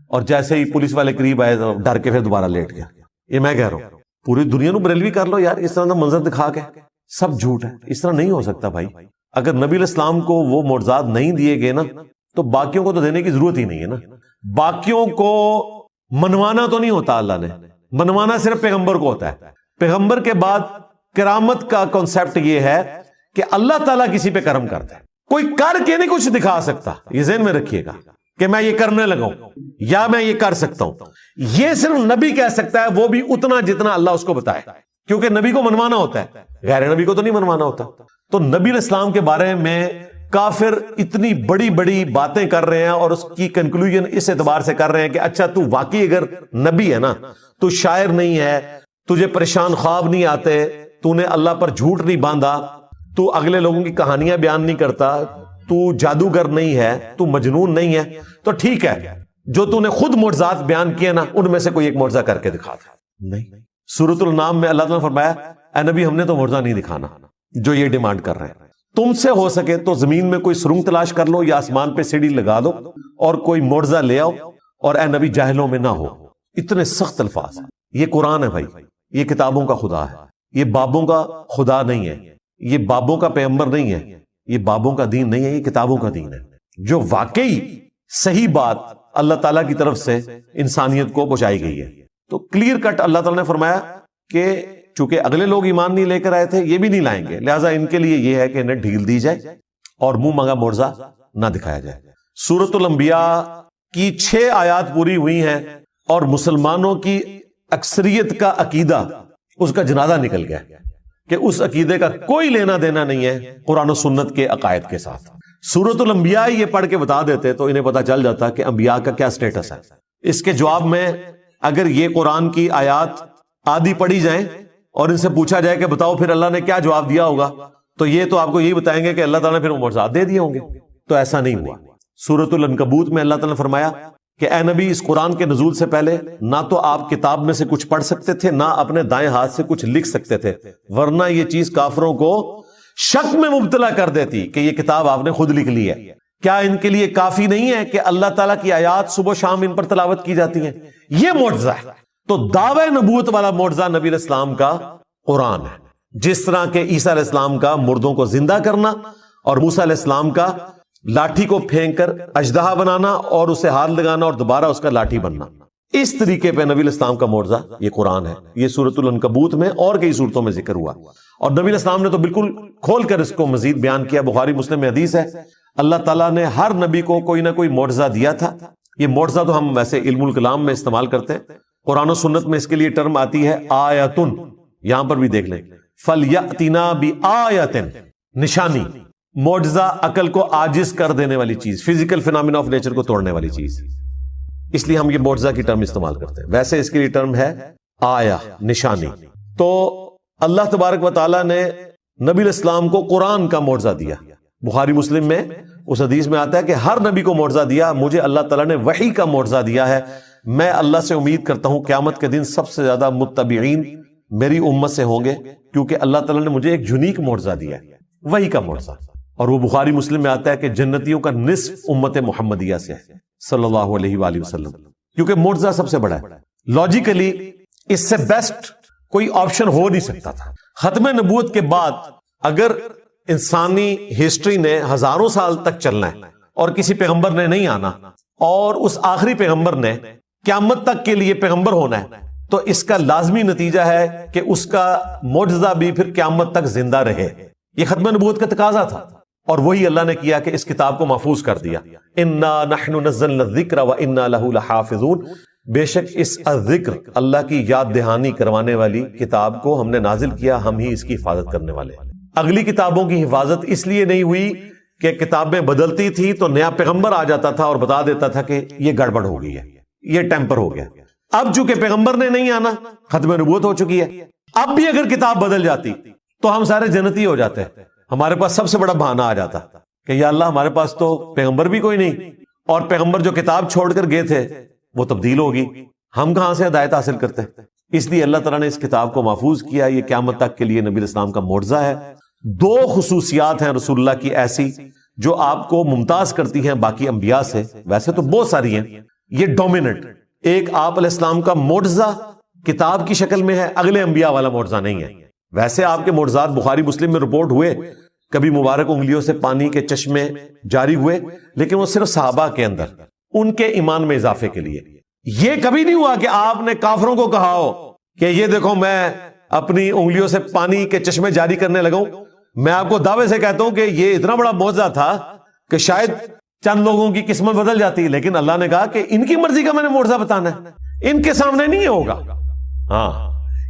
اور جیسے ہی پولیس والے قریب آئے تو ڈر کے پھر دوبارہ لیٹ گیا. یہ میں کہہ رہا ہوں پوری دنیا نو بریلوی کر لو یار، اس طرح کا منظر دکھا کے سب جھوٹ ہے. اس طرح نہیں ہو سکتا بھائی. اگر نبی علیہ السلام کو وہ معجزات نہیں دیے گئے نا تو باقیوں کو تو دینے کی ضرورت ہی نہیں ہے نا. باقیوں کو منوانا تو نہیں ہوتا، اللہ نے منوانا صرف پیغمبر کو ہوتا ہے. پیغمبر کے بعد کرامت کا کانسیپٹ یہ ہے کہ اللہ تعالیٰ کسی پہ کرم کرتا ہے. کوئی کر کے نہیں کچھ دکھا سکتا، یہ ذہن میں رکھیے گا کہ میں یہ کرنے لگا ہوں یا میں یہ کر سکتا ہوں. یہ صرف نبی کہہ سکتا ہے، وہ بھی اتنا جتنا اللہ اس کو بتائے، کیونکہ نبی کو منوانا ہوتا ہے، غیر نبی کو تو نہیں منوانا ہوتا. تو نبی علیہ السلام کے بارے میں کافر اتنی بڑی بڑی باتیں کر رہے ہیں، اور اس کی کنکلوژن اس اعتبار سے کر رہے ہیں کہ اچھا تو واقعی اگر نبی ہے نا، تو شاعر نہیں ہے، تجھے پریشان خواب نہیں آتے، تو نے اللہ پر جھوٹ نہیں باندھا، تو اگلے لوگوں کی کہانیاں بیان نہیں کرتا، تو جادوگر نہیں ہے، تو مجنون نہیں ہے، تو ٹھیک ہے جو تو نے خود معجزات بیان کیے نا ان میں سے کوئی ایک معجزہ کر کے دکھا تھا. نہیں. سورۃ الانعام میں اللہ تعالیٰ نے فرمایا اے نبی ہم نے تو معجزہ نہیں دکھانا جو یہ ڈیمانڈ کر رہے ہیں. تم سے ہو سکے تو زمین میں کوئی سرنگ تلاش کر لو یا آسمان پہ سیڑھی لگا دو اور کوئی معجزہ لے آؤ، اور اے نبی جاہلوں میں نہ ہو. اتنے سخت الفاظ. یہ قرآن ہے بھائی، یہ کتابوں کا خدا ہے، یہ بابوں کا خدا نہیں ہے، یہ بابوں کا پیغمبر نہیں ہے، یہ بابوں کا دین نہیں ہے، یہ کتابوں کا دین ہے جو واقعی صحیح بات اللہ تعالیٰ کی طرف سے انسانیت کو پہنچائی گئی ہے. تو کلیئر کٹ اللہ تعالیٰ نے فرمایا کہ چونکہ اگلے لوگ ایمان نہیں لے کر آئے تھے، یہ بھی نہیں لائیں گے، لہٰذا ان کے لیے یہ ہے کہ انہیں ڈھیل دی جائے اور منہ مانگا معجزہ نہ دکھایا جائے. سورۃ الانبیاء کی 6 آیات پوری ہوئی ہیں اور مسلمانوں کی اکثریت کا عقیدہ اس کا جنازہ نکل گیا کہ اس عقیدے کا کوئی لینا دینا نہیں ہے قرآن و سنت کے عقائد کے ساتھ. سورۃ الانبیاء یہ پڑھ کے بتا دیتے تو انہیں پتا چل جاتا کہ انبیاء کا کیا سٹیٹس ہے. اس کے جواب میں اگر یہ قرآن کی آیات آدھی پڑھی جائیں اور ان سے پوچھا جائے کہ بتاؤ پھر اللہ نے کیا جواب دیا ہوگا، تو یہ تو آپ کو یہی بتائیں گے کہ اللہ تعالیٰ نے پھر معجزات دے دیے ہوں گے. تو ایسا نہیں ہوا. سورۃ العنکبوت میں اللہ تعالیٰ نے فرمایا کہ اے نبی اس قرآن کے نزول سے پہلے نہ تو آپ کتاب میں سے کچھ پڑھ سکتے تھے، نہ اپنے دائیں ہاتھ سے کچھ لکھ سکتے تھے، ورنہ یہ چیز کافروں کو شک میں مبتلا کر دیتی کہ یہ کتاب آپ نے خود لکھ لی ہے. کیا ان کے لیے کافی نہیں ہے کہ اللہ تعالیٰ کی آیات صبح و شام ان پر تلاوت کی جاتی ہیں؟ یہ معجزہ ہے. تو دعوی نبوت والا معجزہ نبی علیہ السلام کا قرآن ہے. جس طرح کہ عیسیٰ علیہ السلام کا مردوں کو زندہ کرنا اور موسیٰ علیہ السلام کا لاٹھی کو پھینک کر اژدہا بنانا اور اسے ہاتھ لگانا اور دوبارہ اس کا لاٹھی بننا، اس طریقے پہ نبی علیہ السلام کا معجزہ یہ قرآن ہے. یہ سورۃ العنکبوت میں اور کئی صورتوں میں ذکر ہوا، اور نبی علیہ السلام نے تو بالکل کھول کر اس کو مزید بیان کیا. بخاری مسلم میں حدیث ہے اللہ تعالیٰ نے ہر نبی کو کوئی نہ کوئی معجزہ دیا تھا. یہ معجزہ تو ہم ویسے علم الکلام میں استعمال کرتے ہیں، قرآن و سنت میں اس کے لیے ٹرم آتی ہے آیتن. یہاں پر بھی دیکھ لیں فَلْيَأْتِنَا بِآیَةٍ، نشانی، معجزہ عقل کو عاجز کر دینے والی چیز، فزیکل فینامنا آف نیچر کو توڑنے والی چیز، اس لیے ہم یہ معجزہ کی ٹرم استعمال کرتے ہیں. ویسے اس کے لیے ٹرم ہے آیا، نشانی. تو اللہ تبارک و تعالیٰ نے نبی علیہ السلام کو قرآن کا معجزہ دیا. بخاری مسلم میں اس حدیث میں آتا ہے کہ ہر نبی کو معجزہ دیا، مجھے اللہ تعالیٰ نے وحی کا معجزہ دیا ہے. میں اللہ سے امید کرتا ہوں قیامت کے دن سب سے زیادہ متبعین میری امت سے ہوں گے، کیونکہ اللہ تعالیٰ نے مجھے ایک یونیک معجزہ دیا ہے. وہی کا معجزہ. اور وہ بخاری مسلم میں آتا ہے کہ جنتیوں کا نصف امت محمدیہ سے ہے صلی اللہ علیہ وآلہ وسلم، کیونکہ معجزہ سب سے بڑا ہے. لاجیکلی اس سے بیسٹ کوئی آپشن ہو نہیں سکتا تھا. ختم نبوت کے بعد اگر انسانی ہسٹری نے ہزاروں سال تک چلنا ہے اور کسی پیغمبر نے نہیں آنا اور اس آخری پیغمبر نے قیامت تک کے لیے پیغمبر ہونا ہے، تو اس کا لازمی نتیجہ ہے کہ اس کا معجزہ بھی پھر قیامت تک زندہ رہے. یہ ختم نبوت کا تقاضا تھا، اور وہی اللہ نے کیا کہ اس کتاب کو محفوظ کر دیا. انا نحن نزلنا الذکر وانا لہ لحافظون. بے شک اس الذکر، اللہ کی یاد دہانی کروانے والی کتاب کو ہم نے نازل کیا، ہم ہی اس کی حفاظت کرنے والے. اگلی کتابوں کی حفاظت اس لیے نہیں ہوئی کہ کتابیں بدلتی تھی تو نیا پیغمبر آ جاتا تھا اور بتا دیتا تھا کہ یہ گڑبڑ ہو گئی ہے، یہ ٹیمپر ہو گیا. اب چونکہ پیغمبر نے نہیں آنا، ختم نبوت ہو چکی ہے. اب بھی اگر کتاب بدل جاتی تو ہم سارے جنتی ہو جاتے. ہمارے پاس سب سے بڑا بہانہ آ جاتا کہ یا اللہ ہمارے پاس تو پیغمبر بھی کوئی نہیں، اور پیغمبر جو کتاب چھوڑ کر گئے تھے وہ تبدیل ہوگی، ہم کہاں سے ہدایت حاصل کرتے. اس لیے اللہ تعالیٰ نے اس کتاب کو محفوظ کیا. یہ قیامت تک کے لیے نبی اسلام کا معجزہ ہے. 2 خصوصیات ہیں رسول اللہ کی ایسی جو آپ کو ممتاز کرتی ہیں باقی انبیاء سے. ویسے تو بہت ساری ہیں، یہ ڈومیننٹ. ایک آپ علیہ السلام کا معجزہ کتاب کی شکل میں ہے، اگلے انبیاء والا معجزہ نہیں ہے. ویسے آپ کے معجزات بخاری مسلم میں رپورٹ ہوئے، کبھی مبارک انگلیوں سے پانی کے چشمے جاری ہوئے، لیکن وہ صرف صحابہ کے اندر ان کے ایمان میں اضافے کے لیے. یہ کبھی نہیں ہوا کہ آپ نے کافروں کو کہا ہو کہ یہ دیکھو میں اپنی انگلیوں سے پانی کے چشمے جاری کرنے لگا ہوں. میں آپ کو دعوے سے کہتا ہوں کہ یہ اتنا بڑا معجزہ تھا کہ شاید چند لوگوں کی قسمت بدل جاتی، لیکن اللہ نے کہا کہ ان کی مرضی کا میں نے معجزہ بتانا ہے، ان کے سامنے نہیں ہوگا. ہاں،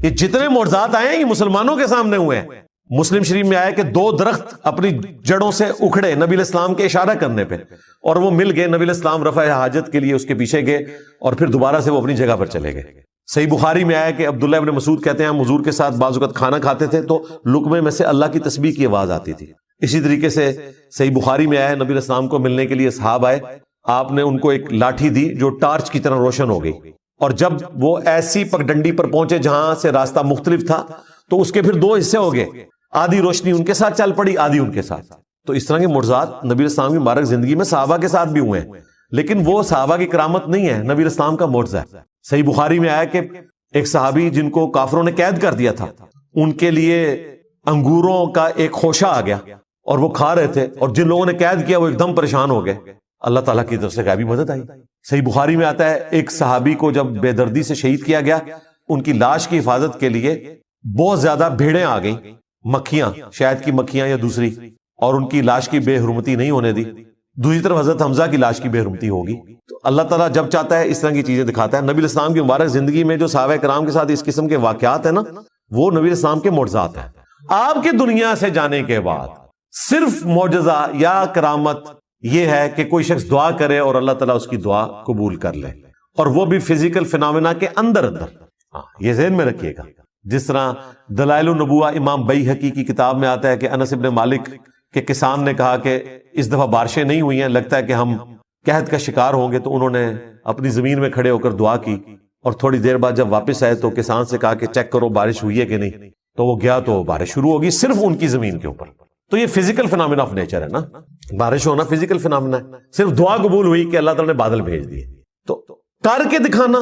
یہ جتنے معجزات آئے ہیں یہ مسلمانوں کے سامنے ہوئے ہیں. مسلم شریف میں آیا کہ 2 درخت اپنی جڑوں سے اکھڑے نبی علیہ السلام کے اشارہ کرنے پہ، اور وہ مل گئے. نبی علیہ السلام رفع حاجت کے لیے اس کے پیچھے گئے اور پھر دوبارہ سے وہ اپنی جگہ پر چلے گئے. صحیح بخاری میں آیا کہ عبداللہ ابن مسعود کہتے ہیں ہم حضور کے ساتھ بعض اوقات کھانا کھاتے تھے تو لقمے میں سے اللہ کی تسبیح کی آواز آتی تھی. اسی طریقے سے صحیح بخاری میں آیا نبی علیہ السلام کو ملنے کے لیے اصحاب آئے، آپ نے ان کو ایک لاٹھی دی جو ٹارچ کی طرح روشن ہو گئی، اور جب وہ ایسی پگڈنڈی پر پہنچے جہاں سے راستہ مختلف تھا تو اس کے پھر 2 حصے ہو گئے، آدھی روشنی ان کے ساتھ چل پڑی، آدھی ان کے ساتھ. تو اس طرح کے معجزات نبی علیہ السلام کی مبارک زندگی میں صحابہ کے ساتھ بھی ہوئے ہیں، لیکن وہ صحابہ کی کرامت نہیں ہے، نبی علیہ السلام کا معجزہ ہے. صحیح بخاری میں آیا کہ ایک صحابی جن کو کافروں نے قید کر دیا تھا، ان کے لیے انگوروں کا ایک خوشہ آ گیا اور وہ کھا رہے تھے، اور جن لوگوں نے قید کیا وہ ایک دم پریشان ہو گئے. اللہ تعالیٰ کی طرف سے غیبی مدد آئی. صحیح بخاری میں آتا ہے ایک صحابی کو جب بے دردی سے شہید کیا گیا، ان کی لاش کی حفاظت کے لیے بہت زیادہ بھیڑیں آ گئیں، مکھیاں، شاید کی مکھیاں یا دوسری، اور ان کی لاش کی بے حرمتی نہیں ہونے دی. دوسری طرف حضرت حمزہ کی لاش کی بے حرمتی ہوگی. تو اللہ تعالیٰ جب چاہتا ہے اس طرح کی چیزیں دکھاتا ہے. نبی علیہ السلام کی مبارک زندگی میں جو صحابہ کرام کے ساتھ اس قسم کے واقعات ہیں نا، وہ نبی علیہ السلام کے معجزات ہیں. آپ کے دنیا سے جانے کے بعد صرف معجزہ یا کرامت یہ ہے کہ کوئی شخص دعا کرے اور اللہ تعالیٰ اس کی دعا قبول کر لے، اور وہ بھی فزیکل فینومینا کے اندر. یہ ذہن میں رکھیے گا. جس طرح دلائل النبوہ امام بیہقی کی کتاب میں آتا ہے کہ انس ابن مالک کے کسان نے کہا کہ اس دفعہ بارشیں نہیں ہوئی ہیں، لگتا ہے کہ ہم قحط کا شکار ہوں گے. تو انہوں نے اپنی زمین میں کھڑے ہو کر دعا کی، اور تھوڑی دیر بعد جب واپس آئے تو کسان سے کہا کہ چیک کرو بارش ہوئی ہے کہ نہیں. تو وہ گیا تو بارش شروع ہوگی صرف ان کی زمین کے اوپر. تو یہ فزیکل فینومینا آف نیچر ہے نا، بارش ہونا فزیکل فینومینا ہے. صرف دعا قبول ہوئی کہ اللہ تعالیٰ نے بادل بھیج دیے. تو کر کے دکھانا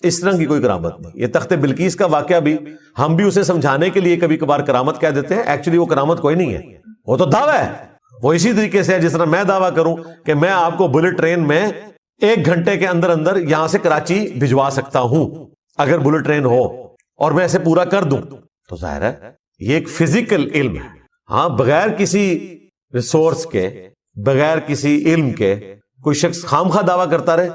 اس طرح کی کوئی کرامت نہیں. یہ تخت بلقیس کا واقعہ بھی ہم بھی اسے سمجھانے کے لیے کبھی کبھار کرامت کہہ دیتے ہیں، ایکچولی وہ کرامت کوئی نہیں ہے، وہ تو دعویٰ ہے. وہ اسی طریقے سے ہے جس طرح میں دعویٰ کروں کہ میں آپ کو بلٹ ٹرین میں 1 گھنٹے کے اندر اندر یہاں سے کراچی بھجوا سکتا ہوں اگر بلٹ ٹرین ہو، اور میں اسے پورا کر دوں. تو ظاہر ہے یہ ایک فزیکل علم ہے. ہاں، بغیر کسی ریسورس کے، بغیر کسی علم کے کوئی شخص خامخواہ دعویٰ کرتا رہے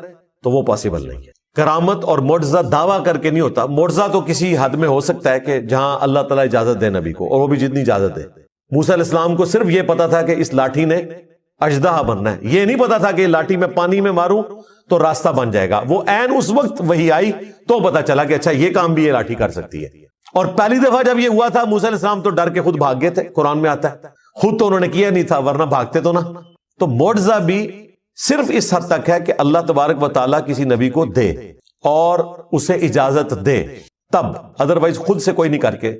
تو وہ پاسبل نہیں ہے. کرامت اور معجزہ دعویٰ کر کے نہیں ہوتا. معجزہ تو کسی حد میں ہو سکتا ہے کہ جہاں اللہ تعالیٰ اجازت دے نبی کو، اور وہ بھی جتنی اجازت دے. موسیٰ علیہ السلام کو صرف یہ پتا تھا کہ اس لاٹھی نے اژدہا بننا ہے، یہ نہیں پتا تھا کہ لاٹھی میں پانی میں ماروں تو راستہ بن جائے گا. وہ عین اس وقت وہی آئی تو پتا چلا کہ اچھا یہ کام بھی یہ لاٹھی کر سکتی ہے. اور پہلی دفعہ جب یہ ہوا تھا موسیٰ علیہ السلام تو ڈر کے خود بھاگ گئے تھے، قرآن میں آتا ہے. خود تو انہوں نے کیا نہیں تھا ورنہ بھاگتے تو نا. تو معجزہ بھی صرف اس حد تک ہے کہ اللہ تبارک و تعالیٰ کسی نبی کو دے اور اسے اجازت دے تب، ادروائز خود سے کوئی نہیں کر کے